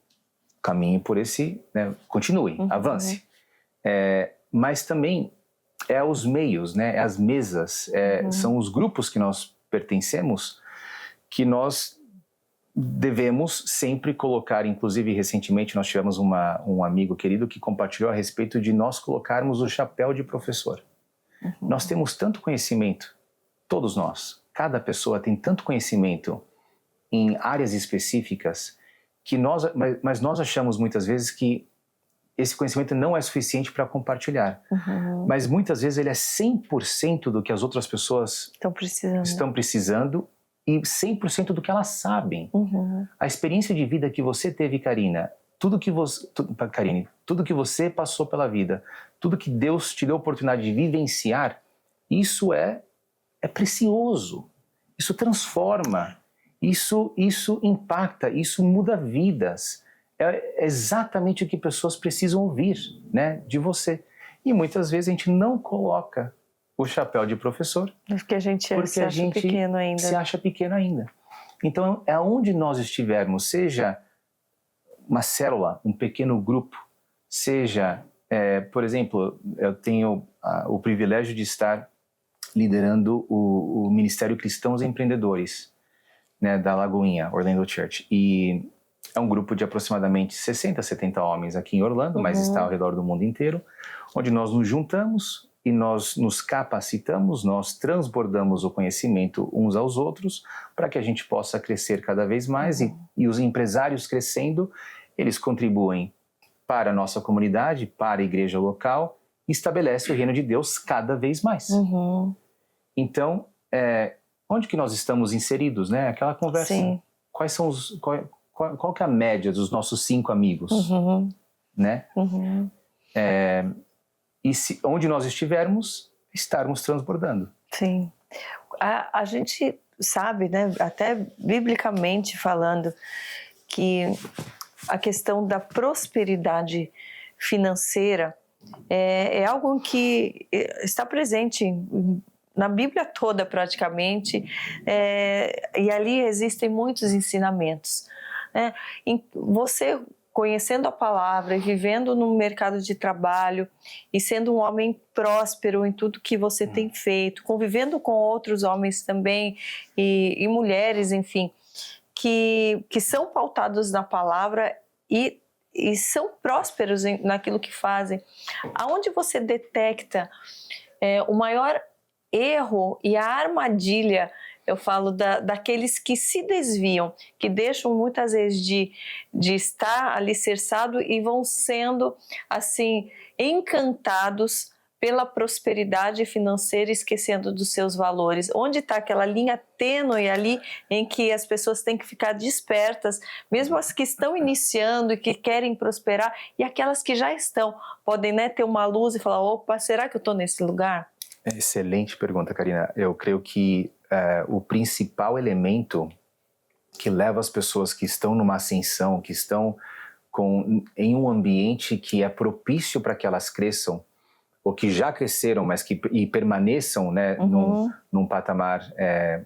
caminhe por esse, né, continue, avance. Mas também os meios, né, as mesas, são os grupos que nós pertencemos, que nós devemos sempre colocar. Inclusive, recentemente nós tivemos um amigo querido que compartilhou a respeito de nós colocarmos o chapéu de professor. Nós temos tanto conhecimento, todos nós, cada pessoa tem tanto conhecimento em áreas específicas, mas nós achamos muitas vezes que esse conhecimento não é suficiente para compartilhar. Mas muitas vezes ele é 100% do que as outras pessoas estão precisando e 100% do que elas sabem. A experiência de vida que você teve, Karine, tudo que você passou pela vida, tudo que Deus te deu a oportunidade de vivenciar, isso é precioso. Isso transforma. Isso impacta, isso muda vidas. É exatamente o que pessoas precisam ouvir, né, de você. E muitas vezes a gente não coloca o chapéu de professor. Porque a gente se acha pequeno ainda. Se acha pequeno ainda. Então, aonde nós estivermos, seja uma célula, um pequeno grupo, seja, por exemplo, eu tenho o privilégio de estar liderando o Ministério Cristãos Empreendedores, né, da Lagoinha, Orlando Church. E é um grupo de aproximadamente 60, 70 homens aqui em Orlando, mas está ao redor do mundo inteiro, onde nós nos juntamos e nós nos capacitamos, nós transbordamos o conhecimento uns aos outros para que a gente possa crescer cada vez mais e os empresários crescendo, eles contribuem para a nossa comunidade, para a igreja local e estabelece o reino de Deus cada vez mais. Então, onde que nós estamos inseridos, né? Aquela conversa. Sim. Quais são qual que é a média dos nossos 5 amigos, né? E onde nós estivermos, estarmos transbordando. Sim. A gente sabe, né, até biblicamente falando, que a questão da prosperidade financeira é algo que está presente na Bíblia toda praticamente, e ali existem muitos ensinamentos. Você conhecendo a palavra e vivendo no mercado de trabalho e sendo um homem próspero em tudo que você tem feito, convivendo com outros homens também e mulheres, enfim, que são pautados na palavra e são prósperos naquilo que fazem. Aonde você detecta o maior erro e a armadilha, eu falo daqueles que se desviam, que deixam muitas vezes de estar alicerçado e vão sendo assim encantados pela prosperidade financeira, esquecendo dos seus valores. Onde está aquela linha tênue ali em que as pessoas têm que ficar despertas, mesmo as que estão iniciando e que querem prosperar, e aquelas que já estão, podem, né, ter uma luz e falar, opa, será que eu estou nesse lugar? Excelente pergunta, Karine. Eu creio que o principal elemento que leva as pessoas que estão numa ascensão, que estão em um ambiente que é propício para que elas cresçam, ou que já cresceram, mas e permaneçam, né, num patamar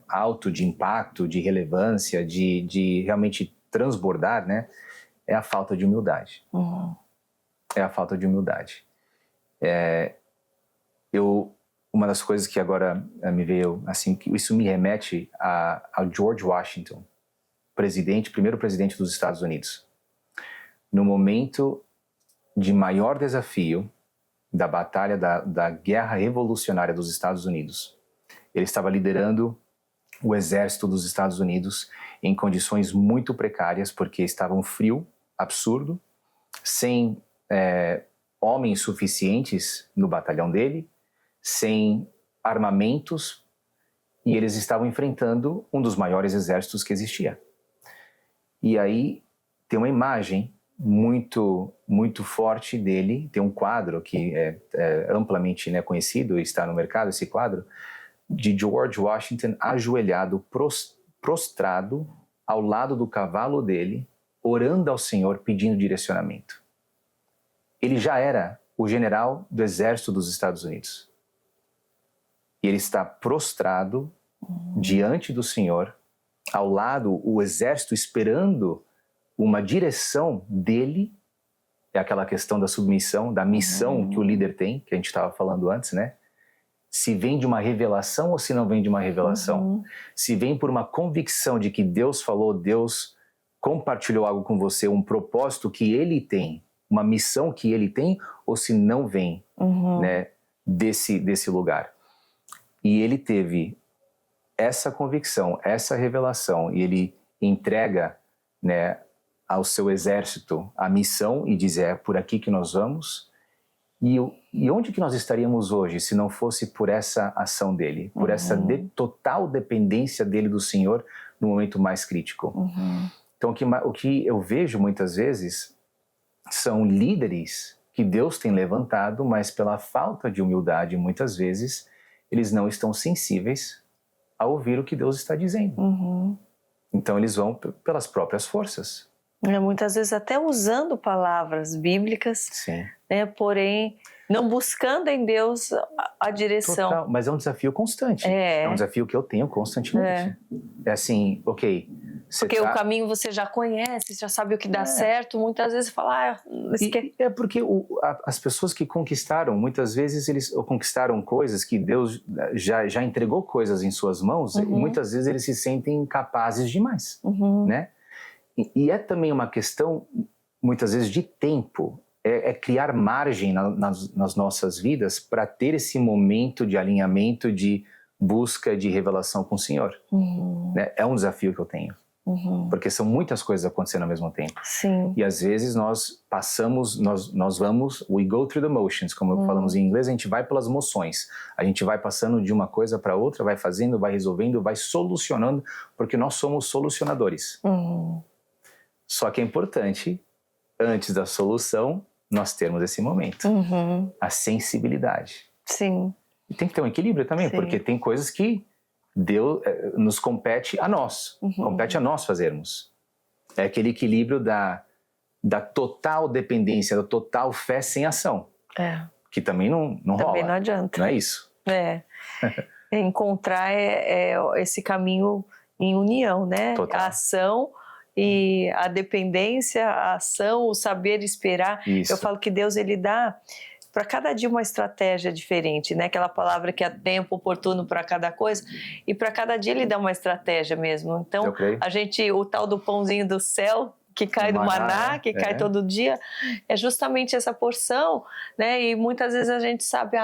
alto de impacto, de relevância, de realmente transbordar, né, é a falta de humildade. É a falta de humildade. Uma das coisas que agora me veio, assim, que isso me remete ao George Washington, primeiro presidente dos Estados Unidos. No momento de maior desafio da batalha da Guerra Revolucionária dos Estados Unidos, ele estava liderando o exército dos Estados Unidos em condições muito precárias, porque estava um frio absurdo, sem homens suficientes no batalhão dele, sem armamentos, e eles estavam enfrentando um dos maiores exércitos que existia. E aí tem uma imagem muito, muito forte dele, tem um quadro que é amplamente, né, conhecido e está no mercado, esse quadro, de George Washington ajoelhado, prostrado ao lado do cavalo dele, orando ao Senhor, pedindo direcionamento. Ele já era o general do exército dos Estados Unidos. E ele está prostrado diante do Senhor, ao lado, o exército esperando uma direção dele. É aquela questão da submissão, da missão que o líder tem, que a gente estava falando antes, né? Se vem de uma revelação ou se não vem de uma revelação. Se vem por uma convicção de que Deus falou, Deus compartilhou algo com você, um propósito que ele tem, uma missão que ele tem, ou se não vem, né, desse lugar. E ele teve essa convicção, essa revelação, e ele entrega, né, ao seu exército a missão e diz, é por aqui que nós vamos. E onde que nós estaríamos hoje se não fosse por essa ação dele, por essa total dependência dele do Senhor no momento mais crítico? Então o que eu vejo muitas vezes são líderes que Deus tem levantado, mas pela falta de humildade, muitas vezes, eles não estão sensíveis a ouvir o que Deus está dizendo. Então eles vão pelas próprias forças. Muitas vezes até usando palavras bíblicas, Sim. Né, porém não buscando em Deus a direção. Total, mas é um desafio constante. É um desafio que eu tenho constantemente. É assim, ok... Porque o caminho você já conhece, já sabe o que dá certo, muitas vezes você fala... É porque as pessoas que conquistaram, muitas vezes eles conquistaram coisas que Deus já entregou coisas em suas mãos, e muitas vezes eles se sentem capazes demais, né? E é também uma questão, muitas vezes, de tempo, é criar margem nas nossas vidas para ter esse momento de alinhamento, de busca, de revelação com o Senhor. Né? É um desafio que eu tenho. Porque são muitas coisas acontecendo ao mesmo tempo. Sim. E às vezes nós passamos, nós vamos, we go through the motions, como falamos em inglês, a gente vai pelas moções. A gente vai passando de uma coisa para outra, vai fazendo, vai resolvendo, vai solucionando, porque nós somos solucionadores. Só que é importante, antes da solução, nós termos esse momento. A sensibilidade. Sim. E tem que ter um equilíbrio também, porque tem coisas que Deus nos compete a nós, compete a nós fazermos. É aquele equilíbrio da total dependência, da total fé sem ação, que também não rola. Também não adianta. Não é isso? Encontrar esse caminho em união, né? Total. A ação e a dependência, a ação, o saber esperar. Isso. Eu falo que Deus, ele dá para cada dia uma estratégia diferente, né? Aquela palavra que é tempo oportuno para cada coisa, e para cada dia ele dá uma estratégia mesmo. Então, o tal do pãozinho do céu, que cai do maná, que cai todo dia, é justamente essa porção, né? E muitas vezes a gente sabe,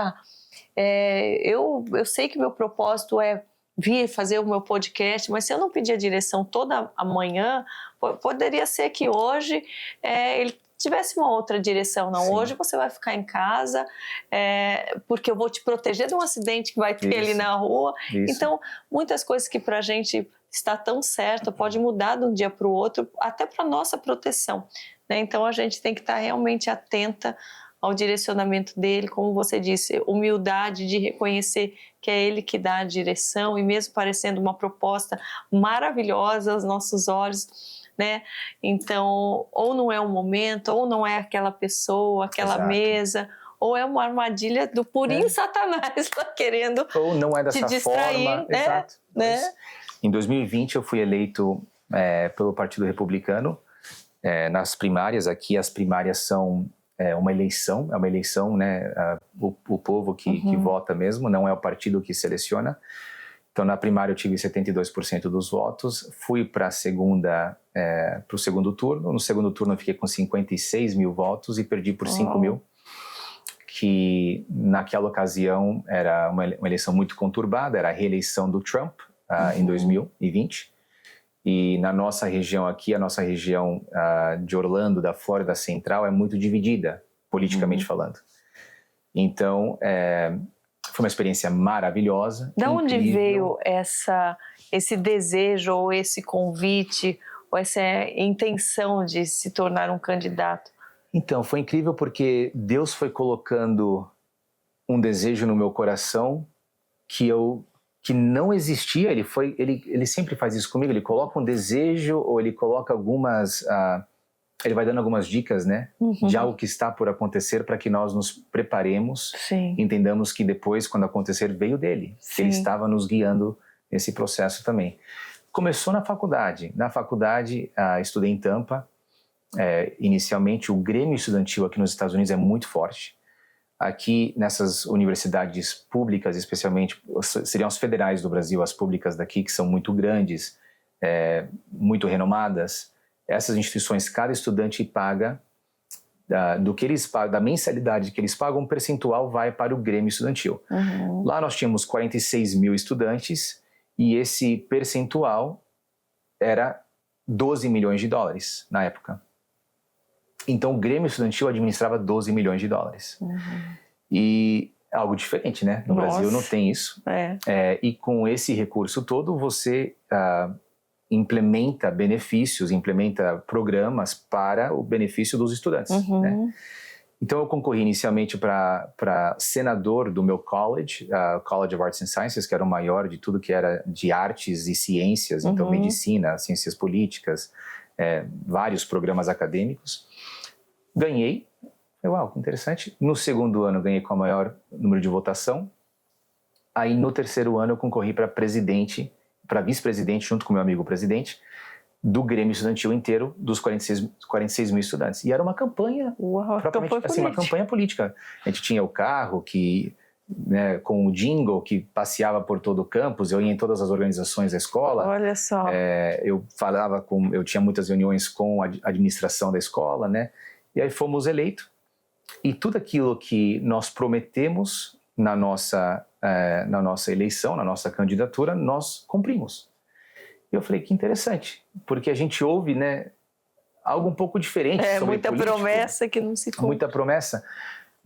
eu sei que meu propósito é vir fazer o meu podcast, mas se eu não pedir a direção toda a manhã, poderia ser que hoje ele tivesse uma outra direção. Não, hoje você vai ficar em casa, porque eu vou te proteger de um acidente que vai ter ali na rua. Então, muitas coisas que pra gente está tão certo, pode mudar de um dia para o outro, até para nossa proteção, né? Então, a gente tem que estar realmente atenta ao direcionamento dele, como você disse, humildade de reconhecer que é ele que dá a direção, e mesmo parecendo uma proposta maravilhosa aos nossos olhos, né? Então, ou não é o momento, ou não é aquela pessoa, aquela mesa, ou é uma armadilha do purinho Satanás lá querendo ou não é dessa te distrair, forma. né? Exato. Né? Em 2020 eu fui eleito pelo Partido Republicano nas primárias. Aqui as primárias são uma eleição, né? O povo que vota mesmo, não é o partido que seleciona. Então, na primária eu tive 72% dos votos, fui para o segundo turno. No segundo turno eu fiquei com 56 mil votos e perdi por 5 mil, que naquela ocasião era uma eleição muito conturbada, era a reeleição do Trump em 2020. E na nossa região aqui, a nossa região de Orlando, da Flórida Central, é muito dividida, politicamente falando. Então, foi uma experiência maravilhosa. Da onde veio esse desejo, ou esse convite, ou essa intenção de se tornar um candidato? Então, foi incrível porque Deus foi colocando um desejo no meu coração que eu que não existia, ele sempre faz isso comigo, ele coloca um desejo ou ele coloca ele vai dando algumas dicas, né, de algo que está por acontecer para que nós nos preparemos, entendamos que depois, quando acontecer, veio dele. Ele estava nos guiando nesse processo também. Começou na faculdade. Na faculdade, estudei em Tampa. Inicialmente, o Grêmio Estudantil aqui nos Estados Unidos é muito forte. Aqui, nessas universidades públicas, especialmente, seriam as federais do Brasil, as públicas daqui, que são muito grandes, muito renomadas. Essas instituições, cada estudante paga, do que eles pagam, da mensalidade que eles pagam, um percentual vai para o Grêmio Estudantil. Lá nós tínhamos 46 mil estudantes e esse percentual era 12 milhões de dólares na época. Então o Grêmio Estudantil administrava 12 milhões de dólares. E algo diferente, né? No Brasil não tem isso. E com esse recurso todo, você implementa benefícios, implementa programas para o benefício dos estudantes. Né? Então eu concorri inicialmente para senador do meu college, College of Arts and Sciences, que era o maior de tudo que era de artes e ciências, então medicina, ciências políticas, vários programas acadêmicos. Ganhei, uau, que interessante. No segundo ano ganhei com o maior número de votação. Aí no terceiro ano eu concorri para vice-presidente, junto com meu amigo presidente, do Grêmio Estudantil inteiro, dos 46 mil estudantes. E era uma campanha, uma campanha política. A gente tinha o carro né, com o jingle que passeava por todo o campus, eu ia em todas as organizações da escola. Olha só. Eu tinha muitas reuniões com a administração da escola, né? E aí fomos eleitos. E tudo aquilo que nós prometemos na nossa eleição, na nossa candidatura, nós cumprimos. E eu falei, que interessante, porque a gente ouve, né, algo um pouco diferente sobre muita político, promessa que não se cumpre. Muita promessa.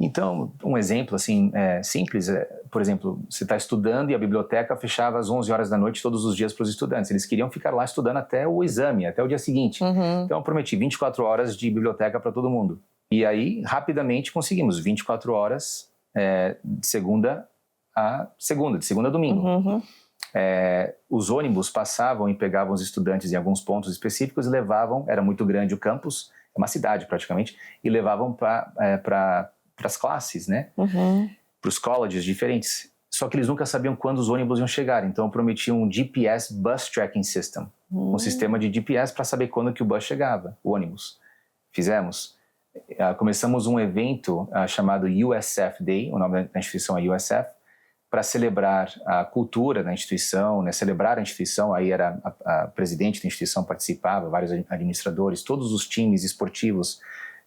Então, um exemplo assim, simples, por exemplo, você está estudando e a biblioteca fechava às 11 horas da noite todos os dias para os estudantes. Eles queriam ficar lá estudando até o exame, até o dia seguinte. Então eu prometi 24 horas de biblioteca para todo mundo. E aí, rapidamente, conseguimos 24 horas de segunda a domingo. Os ônibus passavam e pegavam os estudantes em alguns pontos específicos e levavam, era muito grande o campus, é uma cidade praticamente, e levavam para as classes, né? Para os colleges diferentes. Só que eles nunca sabiam quando os ônibus iam chegar, então eu prometi um GPS Bus Tracking System, um sistema de GPS para saber quando que o bus chegava, o ônibus. Fizemos. Começamos um evento chamado USF Day, o nome da instituição é USF, para celebrar a cultura da instituição, né? Celebrar a instituição, aí era a presidente da instituição participava, vários administradores, todos os times esportivos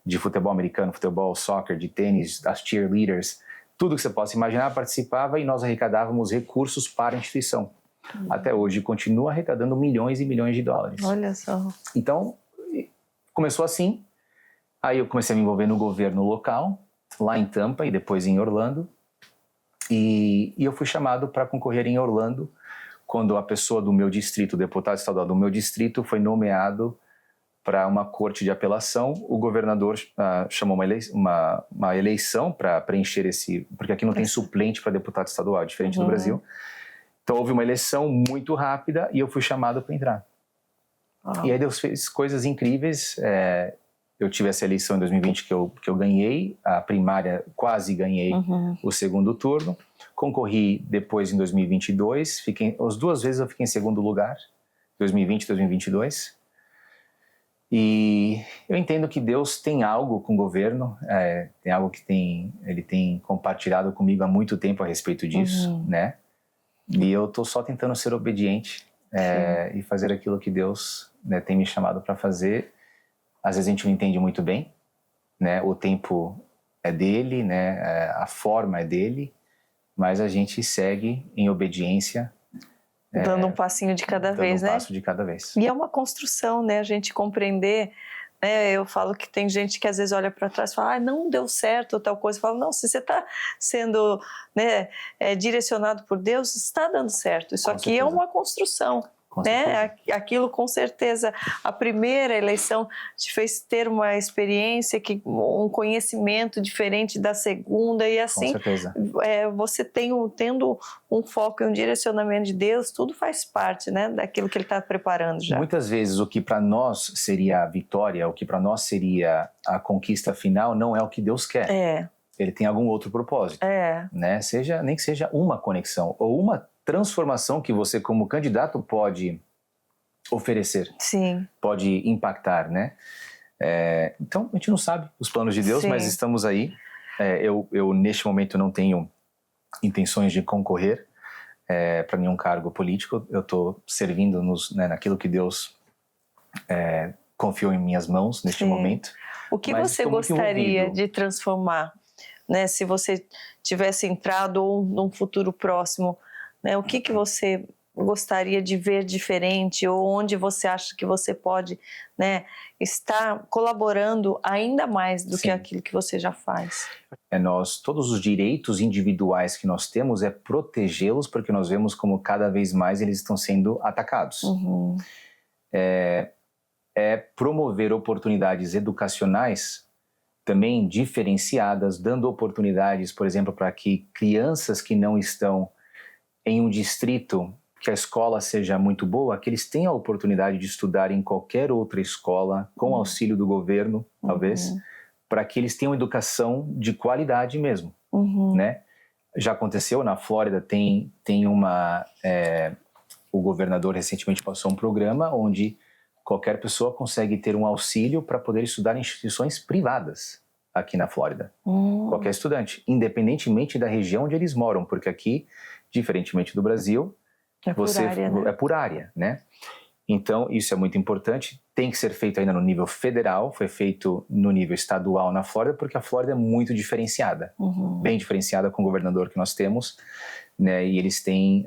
de futebol americano, futebol, soccer, de tênis, as cheerleaders, tudo que você possa imaginar participava e nós arrecadávamos recursos para a instituição. Até hoje continua arrecadando milhões e milhões de dólares. Olha só. Então, começou assim. Aí eu comecei a me envolver no governo local, lá em Tampa e depois em Orlando. E eu fui chamado para concorrer em Orlando quando a pessoa do meu distrito, o deputado estadual do meu distrito, foi nomeado para uma corte de apelação. O governador chamou uma eleição para preencher porque aqui não tem suplente para deputado estadual, diferente do Brasil. Então houve uma eleição muito rápida e eu fui chamado para entrar. E aí Deus fez coisas incríveis. Eu tive essa eleição em 2020 que eu ganhei, a primária quase ganhei o segundo turno. Concorri depois em 2022, as duas vezes eu fiquei em segundo lugar, 2020 e 2022. E eu entendo que Deus tem algo com o governo, tem algo que ele tem compartilhado comigo há muito tempo a respeito disso, né? E eu estou só tentando ser obediente e fazer aquilo que Deus, né, tem me chamado para fazer. Às vezes a gente não entende muito bem, né? O tempo é dele, né? A forma é dele, mas a gente segue em obediência. Dando um passinho de cada vez, né? Dando um passo de cada vez. E é uma construção, né? A gente compreender, né? Eu falo que tem gente que às vezes olha para trás e fala, não deu certo ou tal coisa. Eu falo, não, se você está sendo, né, direcionado por Deus, está dando certo. Isso aqui é uma construção. né? Aquilo com certeza, a primeira eleição te fez ter uma experiência, um conhecimento diferente da segunda, e assim você tendo um foco e um direcionamento de Deus, tudo faz parte, né, daquilo que Ele está preparando já. Muitas vezes o que para nós seria a vitória, o que para nós seria a conquista final, não é o que Deus quer. Ele tem algum outro propósito, né? Nem que seja uma conexão ou uma transformação que você como candidato pode oferecer, pode impactar, né? Então a gente não sabe os planos de Deus, mas estamos aí. Eu neste momento não tenho intenções de concorrer para nenhum cargo político. Eu estou servindo naquilo que Deus confiou em minhas mãos neste momento. O que você gostaria de transformar, né? Se você tivesse entrado ou num futuro próximo, né? O que você gostaria de ver diferente, ou onde você acha que você pode, né, estar colaborando ainda mais do que aquilo que você já faz? Todos os direitos individuais que nós temos protegê-los, porque nós vemos como cada vez mais eles estão sendo atacados. Promover oportunidades educacionais também diferenciadas, dando oportunidades, por exemplo, para que crianças que não estão em um distrito que a escola seja muito boa, que eles tenham a oportunidade de estudar em qualquer outra escola, com auxílio do governo, talvez, para que eles tenham educação de qualidade mesmo, né? Já aconteceu, na Flórida tem o governador recentemente passou um programa onde qualquer pessoa consegue ter um auxílio para poder estudar em instituições privadas aqui na Flórida. Qualquer estudante, independentemente da região onde eles moram, porque aqui, diferentemente do Brasil, é por área, né? Então, isso é muito importante. Tem que ser feito ainda no nível federal, foi feito no nível estadual na Flórida, porque a Flórida é muito diferenciada, bem diferenciada com o governador que nós temos, né? E eles têm,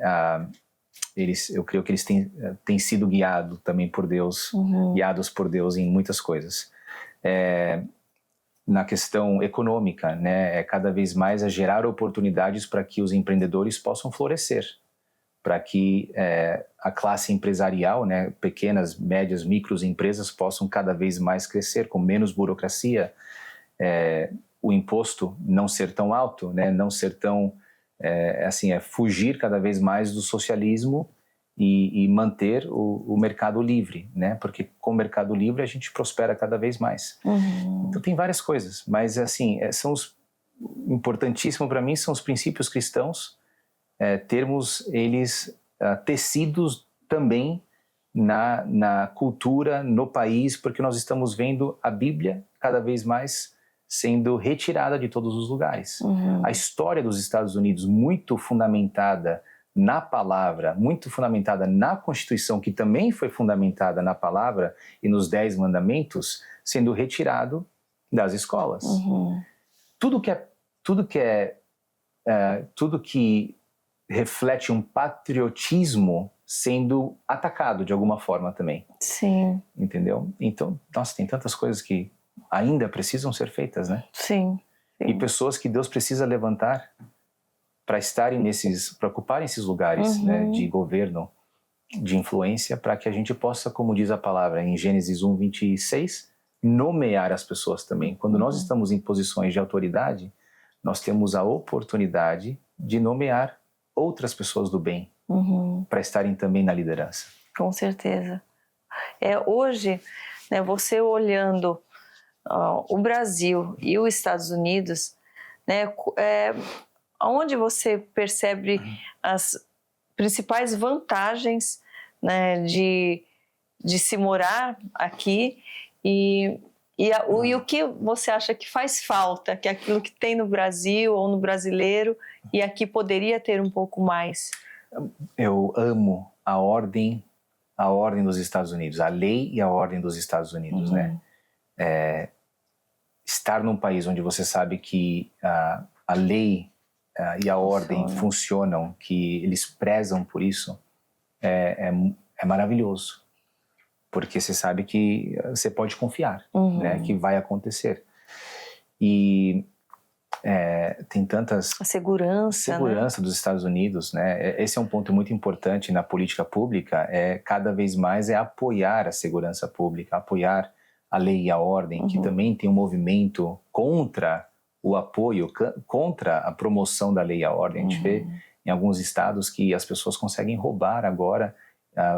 eu creio que eles têm sido guiados também por Deus, guiados por Deus em muitas coisas. Na questão econômica, né? Cada vez mais a gerar oportunidades para que os empreendedores possam florescer, para que a classe empresarial, né, pequenas, médias, micros empresas possam cada vez mais crescer com menos burocracia, o imposto não ser tão alto, né, não ser tão, fugir cada vez mais do socialismo e manter o mercado livre, né, porque com o mercado livre a gente prospera cada vez mais. Então tem várias coisas, mas assim, importantíssimo para mim são os princípios cristãos, termos eles tecidos também na cultura, no país, porque nós estamos vendo a Bíblia cada vez mais sendo retirada de todos os lugares. A história dos Estados Unidos, muito fundamentada na palavra, muito fundamentada na Constituição, que também foi fundamentada na palavra e nos 10 mandamentos, sendo retirado das escolas. Tudo que reflete um patriotismo sendo atacado de alguma forma também. Sim. Entendeu? Então, nossa, tem tantas coisas que ainda precisam ser feitas, né? Sim. E pessoas que Deus precisa levantar para para ocuparem esses lugares, né, de governo, de influência, para que a gente possa, como diz a palavra em Gênesis 1:26, nomear as pessoas também. Quando nós estamos em posições de autoridade, nós temos a oportunidade de nomear outras pessoas do bem para estarem também na liderança. Com certeza. Hoje, né, você olhando o Brasil e os Estados Unidos, né, onde você percebe as principais vantagens, né, de se morar aqui e o que você acha que faz falta, que é aquilo que tem no Brasil ou no brasileiro e aqui poderia ter um pouco mais? Eu amo a ordem dos Estados Unidos, a lei e a ordem dos Estados Unidos, né? Estar num país onde você sabe que a lei e a ordem funcionam, que eles prezam por isso, é maravilhoso. Porque você sabe que você pode confiar, né, que vai acontecer. E tem tantas... A segurança, né? Dos Estados Unidos, né? Esse é um ponto muito importante na política pública, cada vez mais apoiar a segurança pública, apoiar a lei e a ordem, que também tem um movimento contra o apoio, contra a promoção da lei e a ordem. A gente vê em alguns estados que as pessoas conseguem roubar agora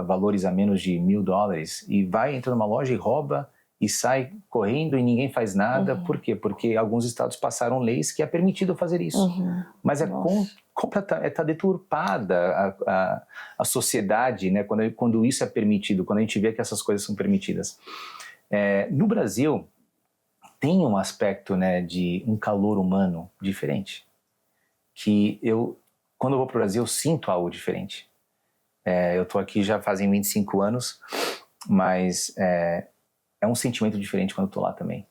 valores a menos de $1.000 e entra numa loja e rouba e sai correndo e ninguém faz nada. Por quê? Porque alguns estados passaram leis que é permitido fazer isso. Mas está deturpada a sociedade, né? Quando isso é permitido, quando a gente vê que essas coisas são permitidas. No Brasil, tem um aspecto, né, de um calor humano diferente. Que quando eu vou para o Brasil, eu sinto algo diferente. Eu estou aqui já fazem 25 anos, mas... é um sentimento diferente quando eu estou lá também.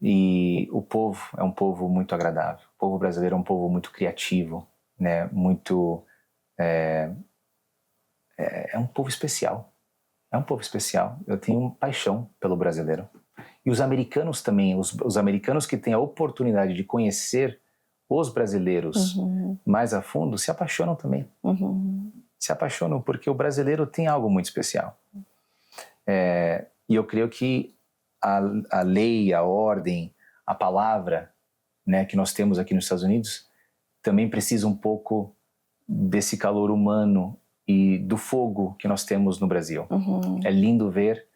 E o povo é um povo muito agradável. O povo brasileiro é um povo muito criativo, né? Muito... é um povo especial. É um povo especial. Eu tenho paixão pelo brasileiro. E os americanos também, os americanos que têm a oportunidade de conhecer os brasileiros mais a fundo, se apaixonam também. Se apaixonam porque o brasileiro tem algo muito especial. E eu creio que a lei, a ordem, a palavra, né, que nós temos aqui nos Estados Unidos também precisa um pouco desse calor humano e do fogo que nós temos no Brasil. É lindo ver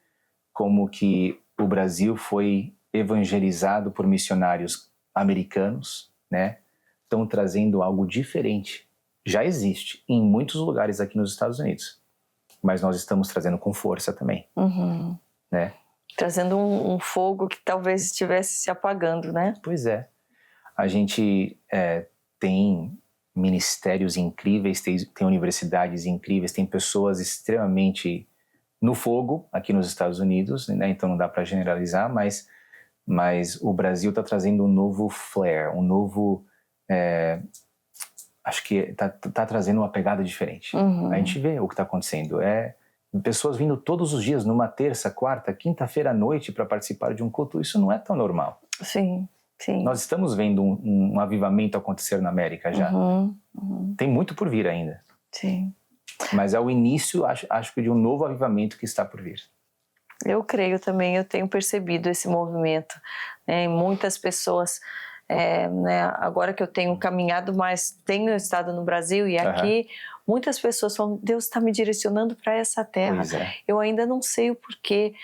como que o Brasil foi evangelizado por missionários americanos, né? Estão trazendo algo diferente. Já existe em muitos lugares aqui nos Estados Unidos, mas nós estamos trazendo com força também. Né? Trazendo um fogo que talvez estivesse se apagando, né? Pois é. A gente tem ministérios incríveis, tem universidades incríveis, tem pessoas extremamente no fogo aqui nos Estados Unidos, né? Então não dá para generalizar, mas o Brasil está trazendo um novo flare, um novo... acho que está trazendo uma pegada diferente. A gente vê o que está acontecendo. Pessoas vindo todos os dias, numa terça, quarta, quinta-feira à noite para participar de um culto, isso não é tão normal. Sim, sim. Nós estamos vendo um avivamento acontecer na América já. Tem muito por vir ainda. Sim. Mas é o início, acho que de um novo avivamento que está por vir. Eu creio também, eu tenho percebido esse movimento, né, em muitas pessoas... né, agora que eu tenho caminhado mais, tenho estado no Brasil e aqui, muitas pessoas falam, Deus está me direcionando para essa terra. Eu ainda não sei o porquê.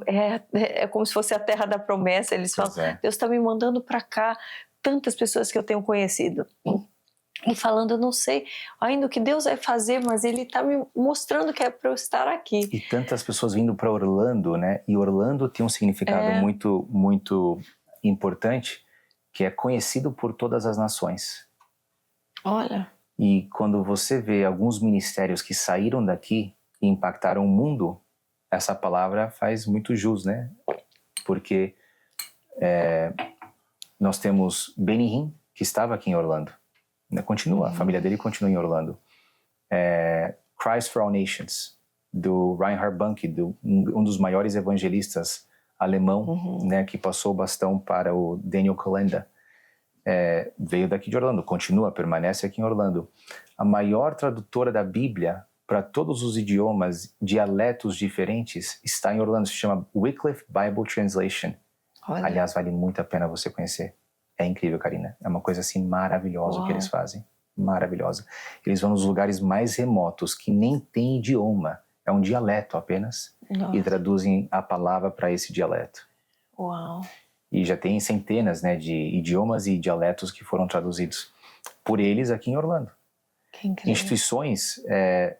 É como se fosse a terra da promessa. Eles falam, Deus está me mandando para cá. Tantas pessoas que eu tenho conhecido e falando, eu não sei ainda o que Deus vai fazer, mas Ele está me mostrando que é para eu estar aqui. E tantas pessoas vindo para Orlando, né? E Orlando tem um significado muito, muito importante, que é conhecido por todas as nações. Olha. E quando você vê alguns ministérios que saíram daqui e impactaram o mundo, essa palavra faz muito jus, né? Porque nós temos Benny Hinn, que estava aqui em Orlando. Continua, a família dele continua em Orlando. Christ for All Nations, do Reinhard Bonnke, um dos maiores evangelistas alemão, né, que passou o bastão para o Daniel Kolenda, veio daqui de Orlando, continua, permanece aqui em Orlando. A maior tradutora da Bíblia para todos os idiomas, dialetos diferentes, está em Orlando, se chama Wycliffe Bible Translation. Olha. Aliás, vale muito a pena você conhecer. É incrível, Karina. É uma coisa assim maravilhosa o que eles fazem. Maravilhosa. Eles vão nos lugares mais remotos, que nem tem idioma. É um dialeto apenas. Nossa. E traduzem a palavra para esse dialeto. Uau! E já tem centenas, né, de idiomas e dialetos que foram traduzidos por eles aqui em Orlando. Que incrível. Instituições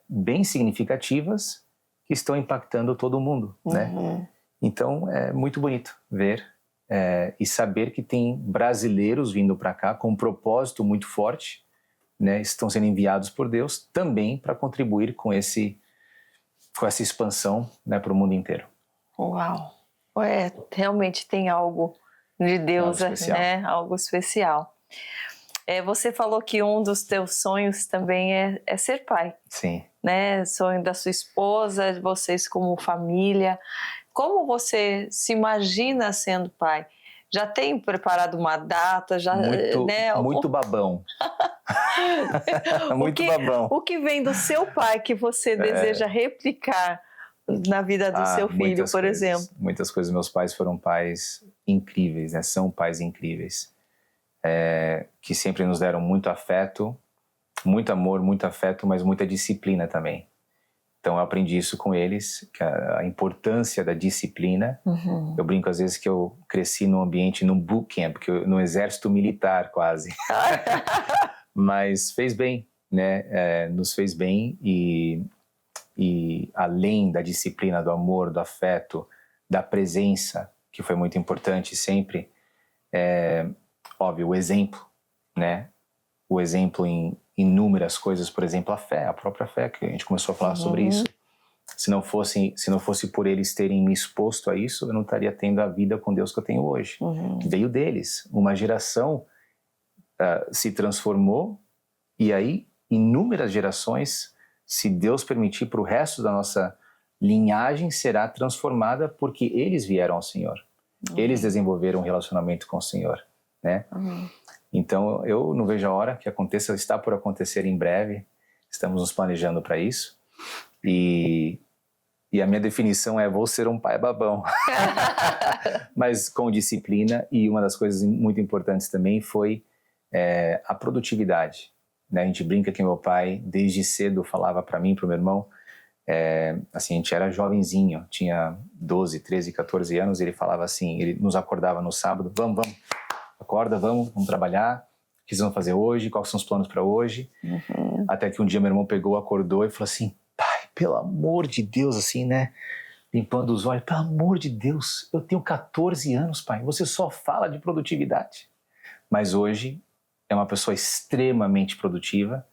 bem significativas que estão impactando todo mundo, né? Então é muito bonito ver e saber que tem brasileiros vindo para cá com um propósito muito forte, né? Estão sendo enviados por Deus também para contribuir com essa expansão, né, para o mundo inteiro. Uau! Realmente tem algo de Deus, né? Algo especial. Você falou que um dos teus sonhos também é ser pai. Sim. Né? Sonho da sua esposa, de vocês como família. Como você se imagina sendo pai? já tem preparado uma data, já, muito babão. Muito babão. O que vem do seu pai que você deseja replicar na vida do seu filho, por exemplo? Muitas coisas. Meus pais foram pais incríveis, né? São pais incríveis. Que sempre nos deram muito afeto, muito amor, muito afeto, mas muita disciplina também. Então eu aprendi isso com eles, que a importância da disciplina. Eu brinco às vezes que eu cresci num ambiente, num bootcamp, no exército militar quase. Mas fez bem, né? Nos fez bem e além da disciplina, do amor, do afeto, da presença, que foi muito importante sempre, óbvio, o exemplo, né? O exemplo em inúmeras coisas, por exemplo, a própria fé, que a gente começou a falar sobre isso. Se não fosse por eles terem me exposto a isso, eu não estaria tendo a vida com Deus que eu tenho hoje. Veio deles. Uma geração se transformou e aí inúmeras gerações, se Deus permitir, para o resto da nossa linhagem será transformada porque eles vieram ao Senhor. Eles desenvolveram um relacionamento com o Senhor, né? Então eu não vejo a hora que aconteça, está por acontecer em breve. Estamos nos planejando para isso. E a minha definição vou ser um pai babão. Mas com disciplina, e uma das coisas muito importantes também foi a produtividade. Né? A gente brinca que meu pai, desde cedo, falava para mim, para o meu irmão, assim, a gente era jovenzinho, tinha 12, 13, 14 anos, e ele falava assim, ele nos acordava no sábado, vamos, acorda, vamos trabalhar, o que vocês vão fazer hoje, quais são os planos para hoje. Até que um dia meu irmão acordou e falou assim, pai, pelo amor de Deus, assim, né, limpando os olhos, pelo amor de Deus, eu tenho 14 anos, pai, você só fala de produtividade. Mas hoje é uma pessoa extremamente produtiva,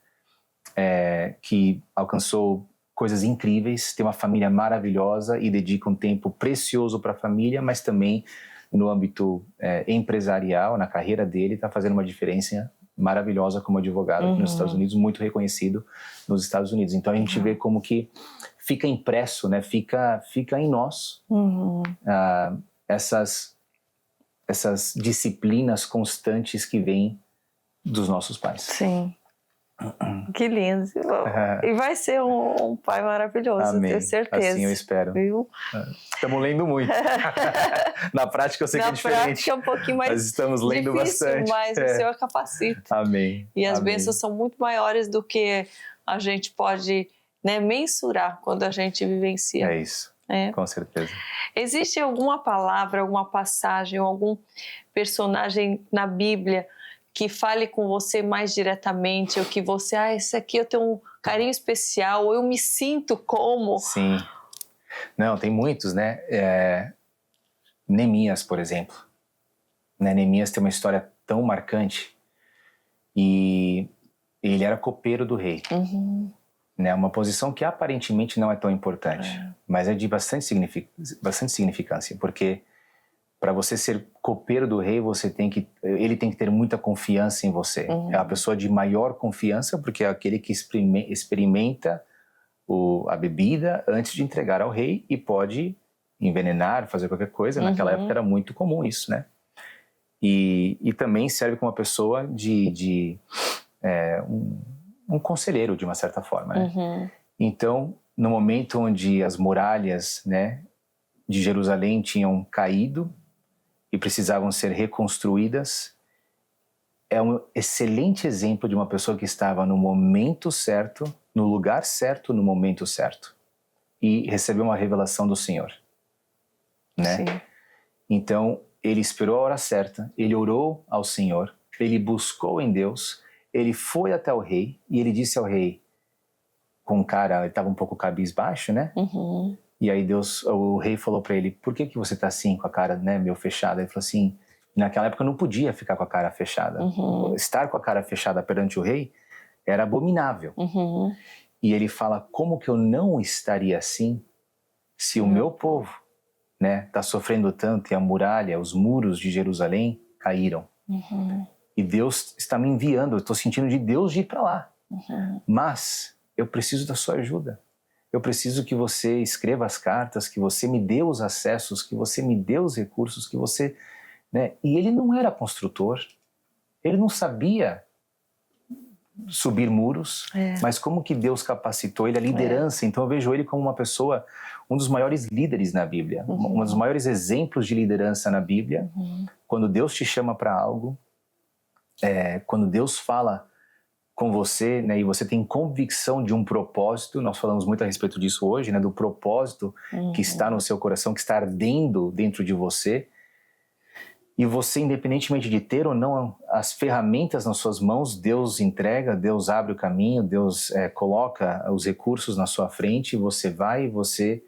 que alcançou coisas incríveis, tem uma família maravilhosa e dedica um tempo precioso para a família, mas também no âmbito empresarial, na carreira dele, está fazendo uma diferença maravilhosa como advogado aqui nos Estados Unidos, muito reconhecido nos Estados Unidos. Então a gente vê como que fica impresso, né? Fica em nós essas disciplinas constantes que vêm dos nossos pais. Sim. Que lindo. E vai ser um pai maravilhoso, amém. Tenho certeza. Assim eu espero. Estamos lendo muito. Na prática eu sei que é diferente. Na prática é um pouquinho mais difícil, mas estamos lendo bastante. Mas o Senhor capacita. Amém. E as bênçãos são muito maiores do que a gente pode, né, mensurar quando a gente vivencia. É isso. Com certeza. Existe alguma palavra, alguma passagem, algum personagem na Bíblia que fale com você mais diretamente, ou que você, esse aqui eu tenho um carinho especial, ou eu me sinto como... Sim. Não, tem muitos, né? Neemias, por exemplo. Né? Neemias tem uma história tão marcante e ele era copeiro do rei. Né? Uma posição que aparentemente não é tão importante, mas é de bastante significância, porque para você ser copeiro do rei, ele tem que ter muita confiança em você. É a pessoa de maior confiança, porque é aquele que experimenta a bebida antes de entregar ao rei e pode envenenar, fazer qualquer coisa. Naquela época era muito comum isso, né? E também serve como uma pessoa um conselheiro, de uma certa forma, né? Então, no momento onde as muralhas, né, de Jerusalém tinham caído e precisavam ser reconstruídas, é um excelente exemplo de uma pessoa que estava no momento certo, no lugar certo, no momento certo, e recebeu uma revelação do Senhor, né? Sim. Então, ele esperou a hora certa, ele orou ao Senhor, ele buscou em Deus, ele foi até o rei e ele disse ao rei, com o cara, ele estava um pouco cabisbaixo, né? E aí o rei falou para ele, por que você tá assim com a cara, né, meio fechada? Ele falou assim, naquela época eu não podia ficar com a cara fechada. Estar com a cara fechada perante o rei era abominável. E ele fala, como que eu não estaria assim se o meu povo, né, tá sofrendo tanto e a muralha, os muros de Jerusalém caíram? E Deus está me enviando, eu estou sentindo de Deus de ir para lá. Mas eu preciso da sua ajuda. Eu preciso que você escreva as cartas, que você me dê os acessos, que você me dê os recursos, que você né? E ele não era construtor, ele não sabia subir muros, mas como que Deus capacitou ele, a liderança. Então eu vejo ele como uma pessoa, um dos maiores líderes na Bíblia, um dos maiores exemplos de liderança na Bíblia. Quando Deus te chama para algo, quando Deus fala com você, né, e você tem convicção de um propósito, nós falamos muito a respeito disso hoje, né, do propósito que está no seu coração, que está ardendo dentro de você, e você, independentemente de ter ou não as ferramentas nas suas mãos, Deus entrega, Deus abre o caminho, Deus coloca os recursos na sua frente, você vai, você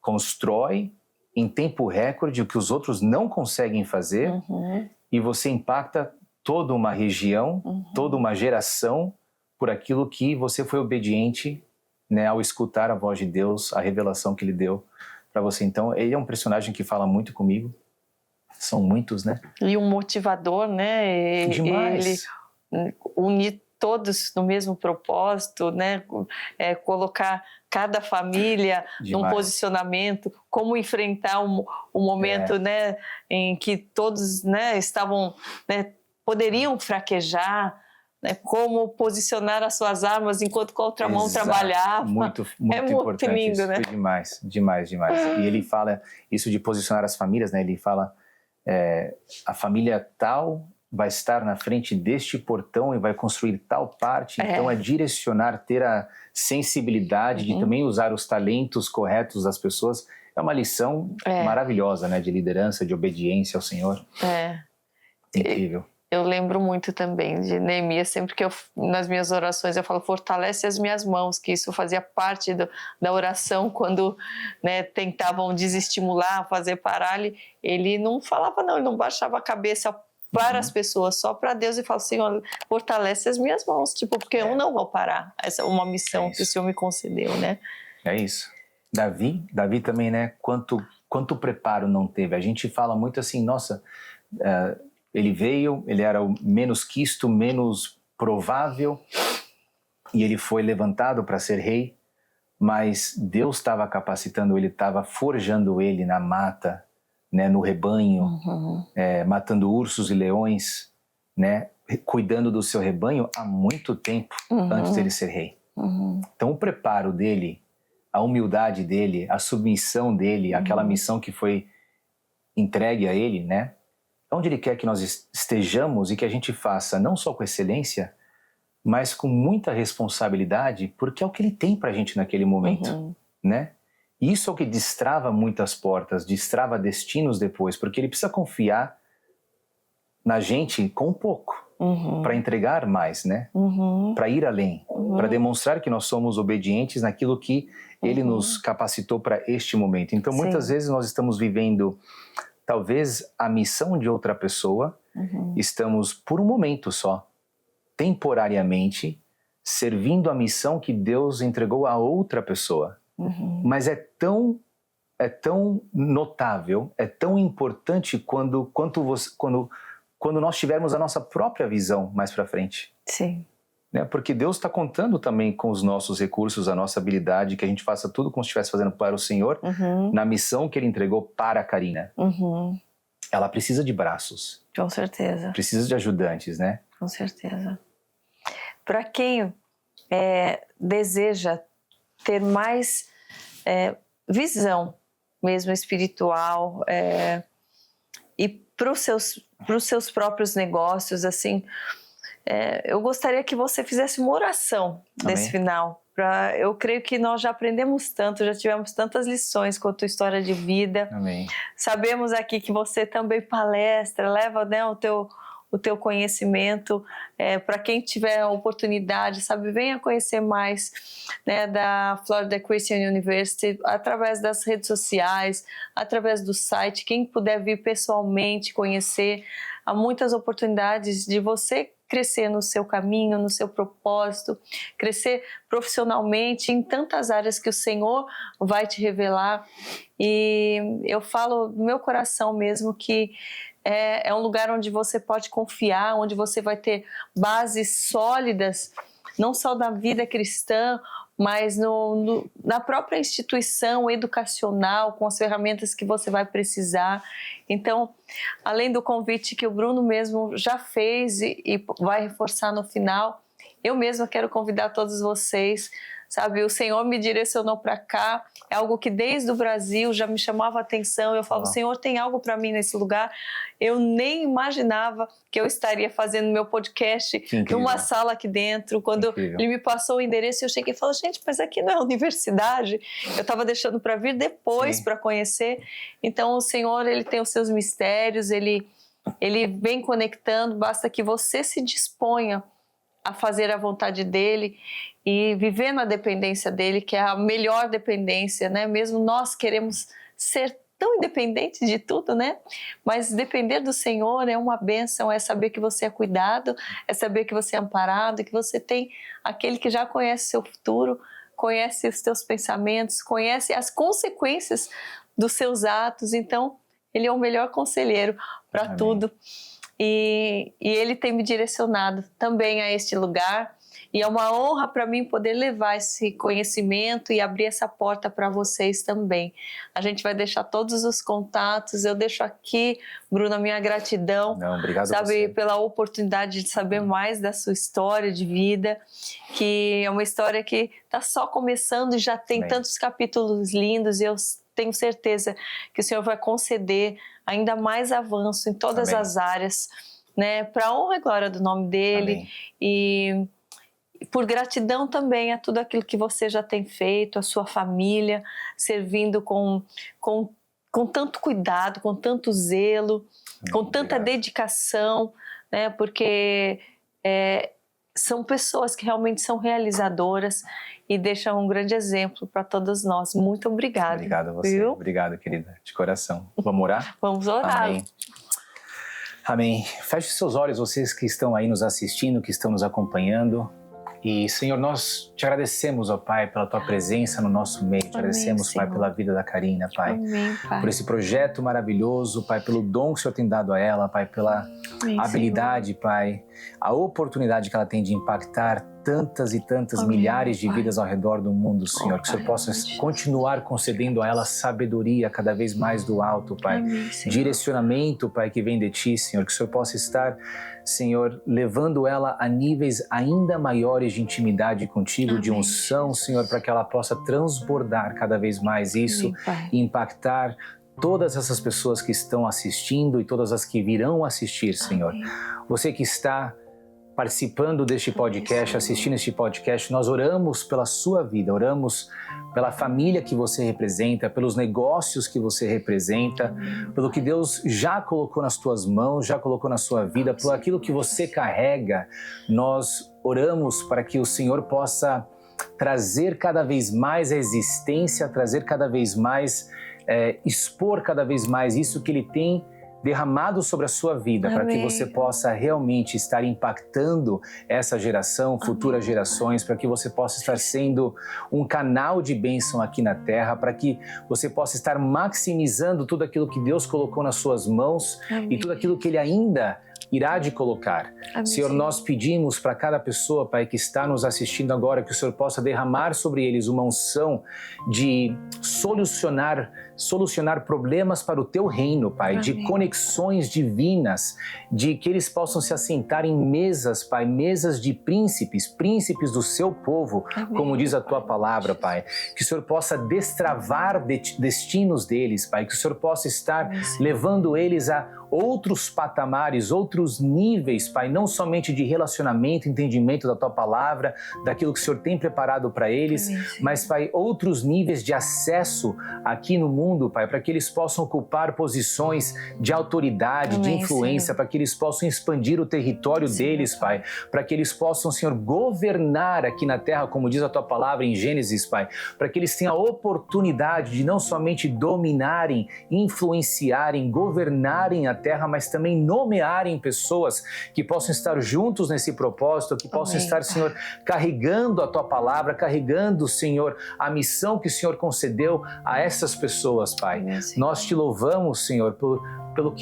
constrói em tempo recorde o que os outros não conseguem fazer, e você impacta toda uma região, toda uma geração, por aquilo que você foi obediente, né, ao escutar a voz de Deus, a revelação que Ele deu para você. Então, ele é um personagem que fala muito comigo. São muitos, né? E um motivador, né? Demais. Ele unir todos no mesmo propósito, né? Colocar cada família num posicionamento, como enfrentar um momento, né, em que todos, né, estavam, né, poderiam fraquejar, né, como posicionar as suas armas enquanto com a outra mão trabalhava. Muito importante. Lindo, isso, né? foi demais. E ele fala isso de posicionar as famílias, né? Ele fala, a família tal vai estar na frente deste portão e vai construir tal parte. Então é direcionar, ter a sensibilidade de também usar os talentos corretos das pessoas. É uma lição maravilhosa, né? De liderança, de obediência ao Senhor. Incrível. Eu lembro muito também de Neemias, sempre que nas minhas orações eu falo, fortalece as minhas mãos, que isso fazia parte da oração, quando, né, tentavam desestimular, fazer parar, ele não falava não, ele não baixava a cabeça para as pessoas, só para Deus, e falava, Senhor, fortalece as minhas mãos, tipo, porque eu não vou parar, essa é uma missão que o Senhor me concedeu, né? É isso. Davi também, né, quanto preparo não teve, a gente fala muito assim, nossa, ele veio, ele era o menos quisto, menos provável, e ele foi levantado para ser rei, mas Deus estava capacitando ele, estava forjando ele na mata, né, no rebanho, matando ursos e leões, né, cuidando do seu rebanho há muito tempo antes dele ser rei. Então o preparo dele, a humildade dele, a submissão dele, aquela missão que foi entregue a ele, né, onde Ele quer que nós estejamos e que a gente faça não só com excelência, mas com muita responsabilidade, porque é o que Ele tem pra gente naquele momento, né? E isso é o que destrava muitas portas, destrava destinos depois, porque Ele precisa confiar na gente com pouco, para entregar mais, né? Para ir além, para demonstrar que nós somos obedientes naquilo que Ele nos capacitou para este momento. Então, muitas vezes nós estamos vivendo talvez a missão de outra pessoa, estamos por um momento só, temporariamente, servindo a missão que Deus entregou a outra pessoa. Mas é tão notável, é tão importante quando nós tivermos a nossa própria visão mais para frente. Sim. Né? Porque Deus está contando também com os nossos recursos, a nossa habilidade, que a gente faça tudo como se estivesse fazendo para o Senhor, na missão que Ele entregou para a Karina. Ela precisa de braços. Com certeza. Precisa de ajudantes, né? Com certeza. Para quem deseja ter mais visão mesmo espiritual e para os seus próprios negócios, assim, eu gostaria que você fizesse uma oração nesse final. Eu creio que nós já aprendemos tanto, já tivemos tantas lições com a tua história de vida. Amém. Sabemos aqui que você também palestra, leva, né, o teu conhecimento para quem tiver a oportunidade, sabe, venha conhecer mais, né, da Florida Christian University através das redes sociais, através do site. Quem puder vir pessoalmente conhecer, há muitas oportunidades de você crescer no seu caminho, no seu propósito, crescer profissionalmente em tantas áreas que o Senhor vai te revelar. E eu falo do meu coração mesmo que é um lugar onde você pode confiar, onde você vai ter bases sólidas, não só da vida cristã, mas na própria instituição educacional, com as ferramentas que você vai precisar. Então, além do convite que o Bruno mesmo já fez e vai reforçar no final, eu mesma quero convidar todos vocês, sabe? O Senhor me direcionou para cá, é algo que desde o Brasil já me chamava a atenção. Eu falo, Senhor, tem algo para mim nesse lugar. Eu nem imaginava que eu estaria fazendo meu podcast numa sala aqui dentro. Quando ele me passou o endereço, eu cheguei e falei, gente, mas aqui não é universidade. Eu estava deixando para vir depois para conhecer. Então, o Senhor, ele tem os seus mistérios, ele vem conectando, basta que você se disponha a fazer a vontade dele e viver na dependência dele, que é a melhor dependência, né? Mesmo nós queremos ser tão independentes de tudo, né? Mas depender do Senhor é uma bênção, é saber que você é cuidado, é saber que você é amparado, que você tem aquele que já conhece seu futuro, conhece os teus pensamentos, conhece as consequências dos seus atos. Então, ele é o melhor conselheiro para tudo. E ele tem me direcionado também a este lugar. E é uma honra para mim poder levar esse conhecimento e abrir essa porta para vocês também. A gente vai deixar todos os contatos. Eu deixo aqui, Bruno, a minha gratidão. Não, obrigado, sabe, pela oportunidade de saber mais da sua história de vida, que é uma história que está só começando e já tem tantos capítulos lindos. E eu tenho certeza que o Senhor vai conceder ainda mais avanço em todas as áreas, né, para a honra e glória do nome dele. E por gratidão também a tudo aquilo que você já tem feito, a sua família, servindo com tanto cuidado, com tanto zelo, com tanta dedicação, né, porque são pessoas que realmente são realizadoras e deixam um grande exemplo para todos nós. Muito obrigada. Obrigado a você. Viu? Obrigado, querida, de coração. Vamos orar? Vamos orar. Amém. Amém. Feche seus olhos, vocês que estão aí nos assistindo, que estão nos acompanhando. E, Senhor, nós te agradecemos, ó Pai, pela Tua presença no nosso meio. Te agradecemos, Senhor. Pai, pela vida da Karina, Pai. Amém, Pai. Por esse projeto maravilhoso, Pai, pelo dom que o Senhor tem dado a ela, Pai, pela habilidade, Senhor. Pai, a oportunidade que ela tem de impactar tantas e tantas milhares de vidas ao redor do mundo, Senhor. Que o Senhor possa continuar concedendo a ela sabedoria cada vez mais do alto, Pai. Amém, direcionamento, Pai, que vem de Ti, Senhor. Que o Senhor possa estar, Senhor, levando ela a níveis ainda maiores de intimidade contigo, de unção, Senhor, para que ela possa transbordar cada vez mais isso e impactar todas essas pessoas que estão assistindo e todas as que virão assistir, Senhor. Você que está participando deste podcast, assistindo este podcast, nós oramos pela sua vida, oramos pela família que você representa, pelos negócios que você representa, pelo que Deus já colocou nas tuas mãos, já colocou na sua vida, por aquilo que você carrega. Nós oramos para que o Senhor possa trazer cada vez mais a existência, trazer cada vez mais, expor cada vez mais isso que Ele tem derramado sobre a sua vida, para que você possa realmente estar impactando essa geração, futuras gerações, para que você possa estar sendo um canal de bênção aqui na terra, para que você possa estar maximizando tudo aquilo que Deus colocou nas suas mãos e tudo aquilo que Ele ainda irá de colocar. Senhor, nós pedimos para cada pessoa, Pai, que está nos assistindo agora, que o Senhor possa derramar sobre eles uma unção de solucionar problemas para o Teu reino, Pai, de conexões divinas, de que eles possam se assentar em mesas, Pai, mesas de príncipes do Seu povo, como diz a Tua palavra, Pai. Que o Senhor possa destravar destinos deles, Pai, que o Senhor possa estar levando eles a outros patamares, outros níveis, Pai, não somente de relacionamento, entendimento da Tua palavra, daquilo que o Senhor tem preparado para eles, mas, Pai, outros níveis de acesso aqui no mundo, Pai, para que eles possam ocupar posições de autoridade, de influência, para que eles possam expandir o território deles, Pai, para que eles possam, Senhor, governar aqui na terra, como diz a Tua palavra em Gênesis, Pai, para que eles tenham a oportunidade de não somente dominarem, influenciarem, governarem a terra, mas também nomearem pessoas que possam estar juntos nesse propósito, que possam estar, Senhor, carregando a Tua palavra, carregando, Senhor, a missão que o Senhor concedeu a essas pessoas, Pai. Nós Te louvamos, Senhor, pelo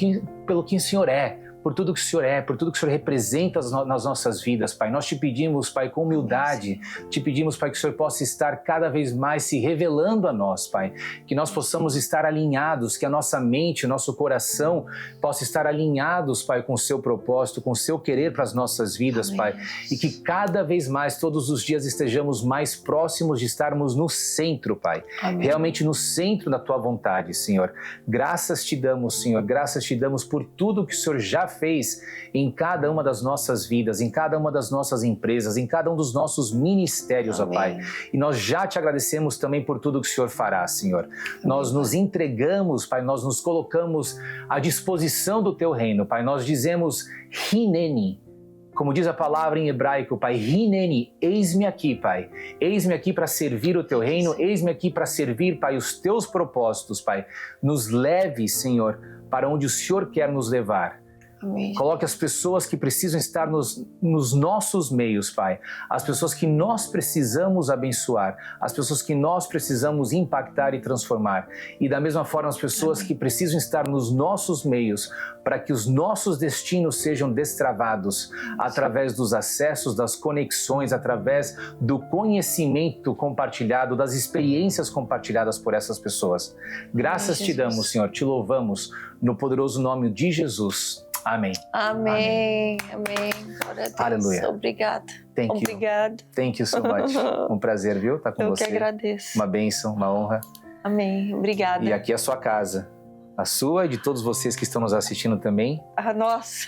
que o Senhor é, por tudo que o Senhor é, por tudo que o Senhor representa nas nossas vidas, Pai. Nós te pedimos, Pai, com humildade, te pedimos, Pai, que o Senhor possa estar cada vez mais se revelando a nós, Pai. Que nós possamos estar alinhados, que a nossa mente, o nosso coração possa estar alinhados, Pai, com o seu propósito, com o seu querer para as nossas vidas, Amém. Pai. E que cada vez mais, todos os dias, estejamos mais próximos de estarmos no centro, Pai. Amém. Realmente no centro da tua vontade, Senhor. Graças te damos, Senhor. Graças te damos por tudo que o Senhor já fez em cada uma das nossas vidas, em cada uma das nossas empresas, em cada um dos nossos ministérios, ó Pai. E nós já te agradecemos também por tudo que o Senhor fará, Senhor. Nós nos entregamos, Pai, nós nos colocamos à disposição do teu reino, Pai. Nós dizemos Hineni, como diz a palavra em hebraico, Pai, Hineni, eis-me aqui, Pai. Eis-me aqui para servir o teu reino, eis-me aqui para servir, Pai, os teus propósitos, Pai. Nos leve, Senhor, para onde o Senhor quer nos levar. Amém. Coloque as pessoas que precisam estar nos nossos meios, Pai. As pessoas que nós precisamos abençoar. As pessoas que nós precisamos impactar e transformar. E da mesma forma, as pessoas que precisam estar nos nossos meios para que os nossos destinos sejam destravados através dos acessos, das conexões, através do conhecimento compartilhado, das experiências compartilhadas por essas pessoas. Graças te damos, Senhor. Te louvamos no poderoso nome de Jesus. Amém. Amém. Amém. Glória a Deus. Aleluia. Obrigada. Obrigada. Thank you so much. Um prazer, viu? Estar com você. Eu que agradeço. Uma bênção, uma honra. Amém. Obrigada. E aqui é a sua casa. A sua e de todos vocês que estão nos assistindo também. Nossa.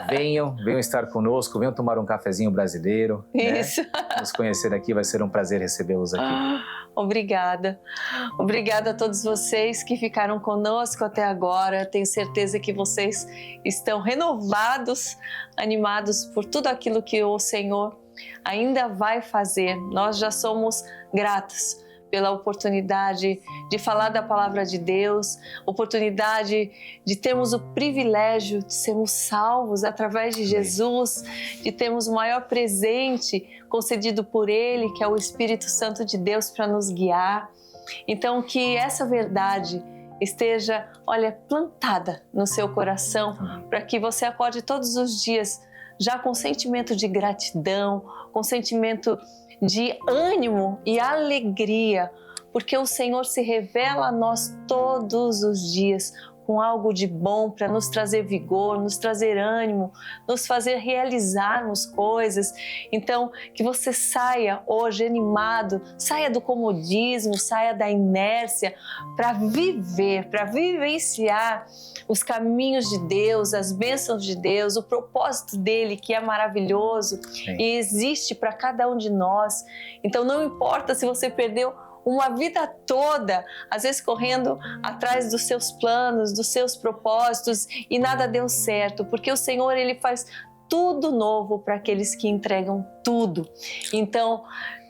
Venham estar conosco, venham tomar um cafezinho brasileiro. Isso. Né? Nos conhecer aqui, vai ser um prazer recebê-los aqui. Obrigada. Obrigada a todos vocês que ficaram conosco até agora. Tenho certeza que vocês estão renovados, animados por tudo aquilo que o Senhor ainda vai fazer. Nós já somos gratos pela oportunidade de falar da palavra de Deus, oportunidade de termos o privilégio de sermos salvos através de Jesus, de termos o maior presente concedido por Ele, que é o Espírito Santo de Deus para nos guiar. Então, que essa verdade esteja, plantada no seu coração, para que você acorde todos os dias já com sentimento de gratidão, com sentimento de ânimo e alegria, porque o Senhor se revela a nós todos os dias com algo de bom para nos trazer vigor, nos trazer ânimo, nos fazer realizarmos coisas. Então, que você saia hoje animado, saia do comodismo, saia da inércia para viver, para vivenciar os caminhos de Deus, as bênçãos de Deus, o propósito dele que é maravilhoso e existe para cada um de nós. Então, não importa se você perdeu uma vida toda, às vezes correndo atrás dos seus planos, dos seus propósitos e nada deu certo, porque o Senhor, Ele faz tudo novo para aqueles que entregam tudo. Então,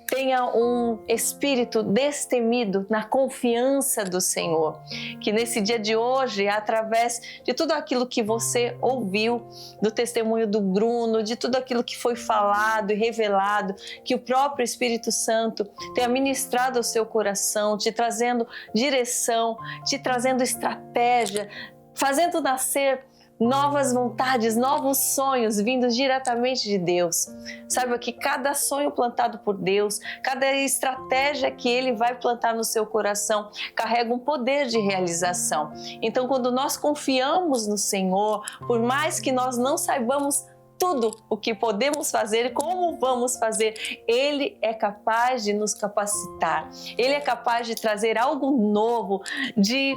tenha um espírito destemido na confiança do Senhor, que nesse dia de hoje, através de tudo aquilo que você ouviu, do testemunho do Bruno, de tudo aquilo que foi falado e revelado, que o próprio Espírito Santo tenha ministrado ao seu coração, te trazendo direção, te trazendo estratégia, fazendo nascer novas vontades, novos sonhos vindos diretamente de Deus. Saiba que cada sonho plantado por Deus, cada estratégia que Ele vai plantar no seu coração, carrega um poder de realização. Então, quando nós confiamos no Senhor, por mais que nós não saibamos tudo o que podemos fazer e como vamos fazer, Ele é capaz de nos capacitar. Ele é capaz de trazer algo novo, de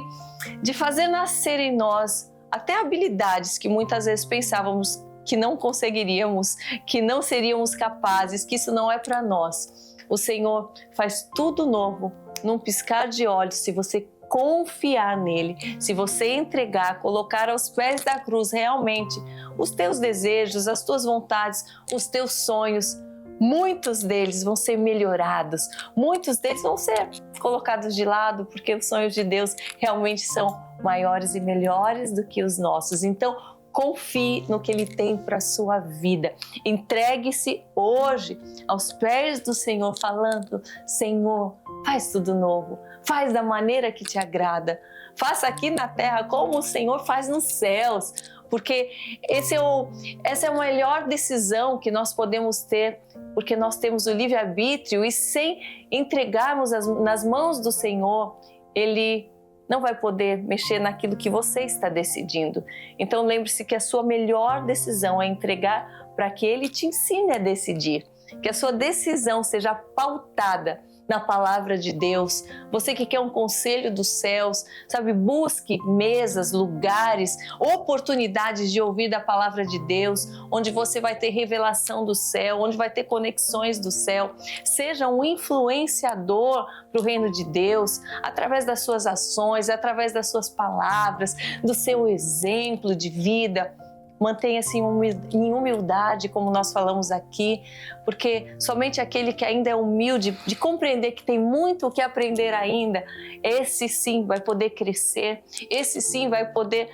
fazer nascer em nós até habilidades que muitas vezes pensávamos que não conseguiríamos, que não seríamos capazes, que isso não é para nós. O Senhor faz tudo novo num piscar de olhos, se você confiar nele, se você entregar, colocar aos pés da cruz realmente os teus desejos, as tuas vontades, os teus sonhos. Muitos deles vão ser melhorados, muitos deles vão ser colocados de lado, porque os sonhos de Deus realmente são maiores e melhores do que os nossos. Então, confie no que Ele tem para a sua vida. Entregue-se hoje aos pés do Senhor, falando: Senhor, faz tudo novo, faz da maneira que te agrada. Faça aqui na terra como o Senhor faz nos céus. porque essa é a melhor decisão que nós podemos ter, porque nós temos o livre-arbítrio e sem entregarmos nas mãos do Senhor, Ele não vai poder mexer naquilo que você está decidindo. Então lembre-se que a sua melhor decisão é entregar para que Ele te ensine a decidir, que a sua decisão seja pautada na palavra de Deus. Você que quer um conselho dos céus, sabe, busque mesas, lugares, oportunidades de ouvir da palavra de Deus, onde você vai ter revelação do céu, onde vai ter conexões do céu. Seja um influenciador para o reino de Deus, através das suas ações, através das suas palavras, do seu exemplo de vida. Mantenha-se em humildade, como nós falamos aqui, porque somente aquele que ainda é humilde, de compreender que tem muito o que aprender ainda, esse sim vai poder crescer, esse sim vai poder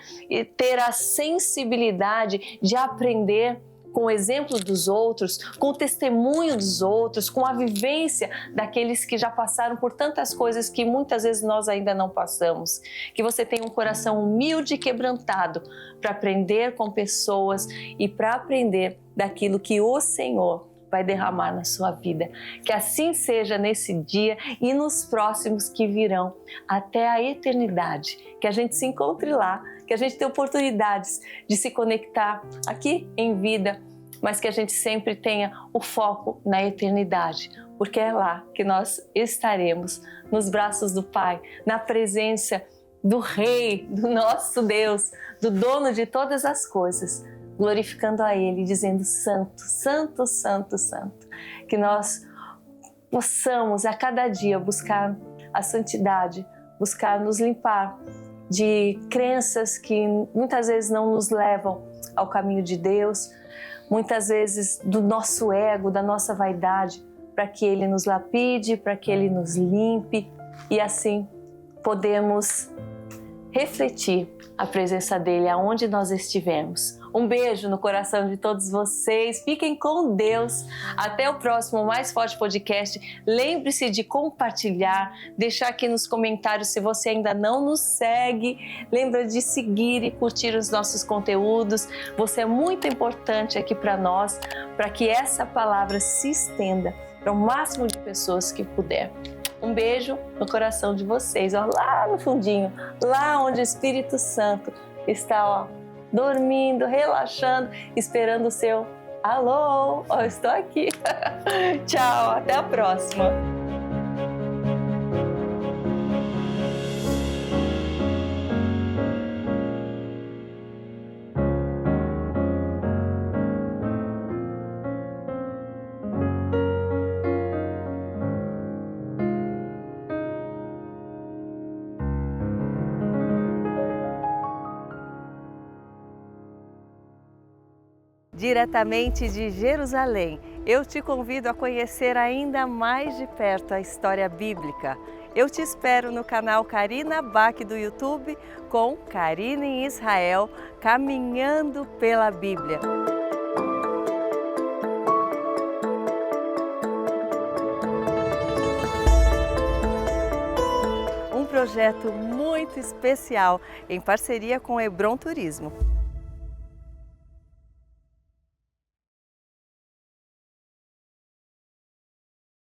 ter a sensibilidade de aprender com o exemplo dos outros, com o testemunho dos outros, com a vivência daqueles que já passaram por tantas coisas que muitas vezes nós ainda não passamos. Que você tenha um coração humilde e quebrantado para aprender com pessoas e para aprender daquilo que o Senhor vai derramar na sua vida. Que assim seja nesse dia e nos próximos que virão até a eternidade. Que a gente se encontre lá, que a gente tenha oportunidades de se conectar aqui em vida, mas que a gente sempre tenha o foco na eternidade, porque é lá que nós estaremos, nos braços do Pai, na presença do Rei, do nosso Deus, do dono de todas as coisas, glorificando a Ele, dizendo santo, santo, santo, santo. Que nós possamos a cada dia buscar a santidade, buscar nos limpar de crenças que muitas vezes não nos levam ao caminho de Deus, muitas vezes do nosso ego, da nossa vaidade, para que Ele nos lapide, para que Ele nos limpe e assim podemos refletir a presença dEle aonde nós estivermos. Um beijo no coração de todos vocês. Fiquem com Deus. Até o próximo Mais Forte Podcast. Lembre-se de compartilhar, deixar aqui nos comentários se você ainda não nos segue. Lembra de seguir e curtir os nossos conteúdos. Você é muito importante aqui para nós, para que essa palavra se estenda para o máximo de pessoas que puder. Um beijo no coração de vocês, ó, lá no fundinho, lá onde o Espírito Santo está, ó, dormindo, relaxando, esperando o seu alô, eu estou aqui. Tchau, até a próxima. Diretamente de Jerusalém, eu te convido a conhecer ainda mais de perto a história bíblica. Eu te espero no canal Karina Bach do YouTube com Karina em Israel, caminhando pela Bíblia. Um projeto muito especial em parceria com Hebron Turismo.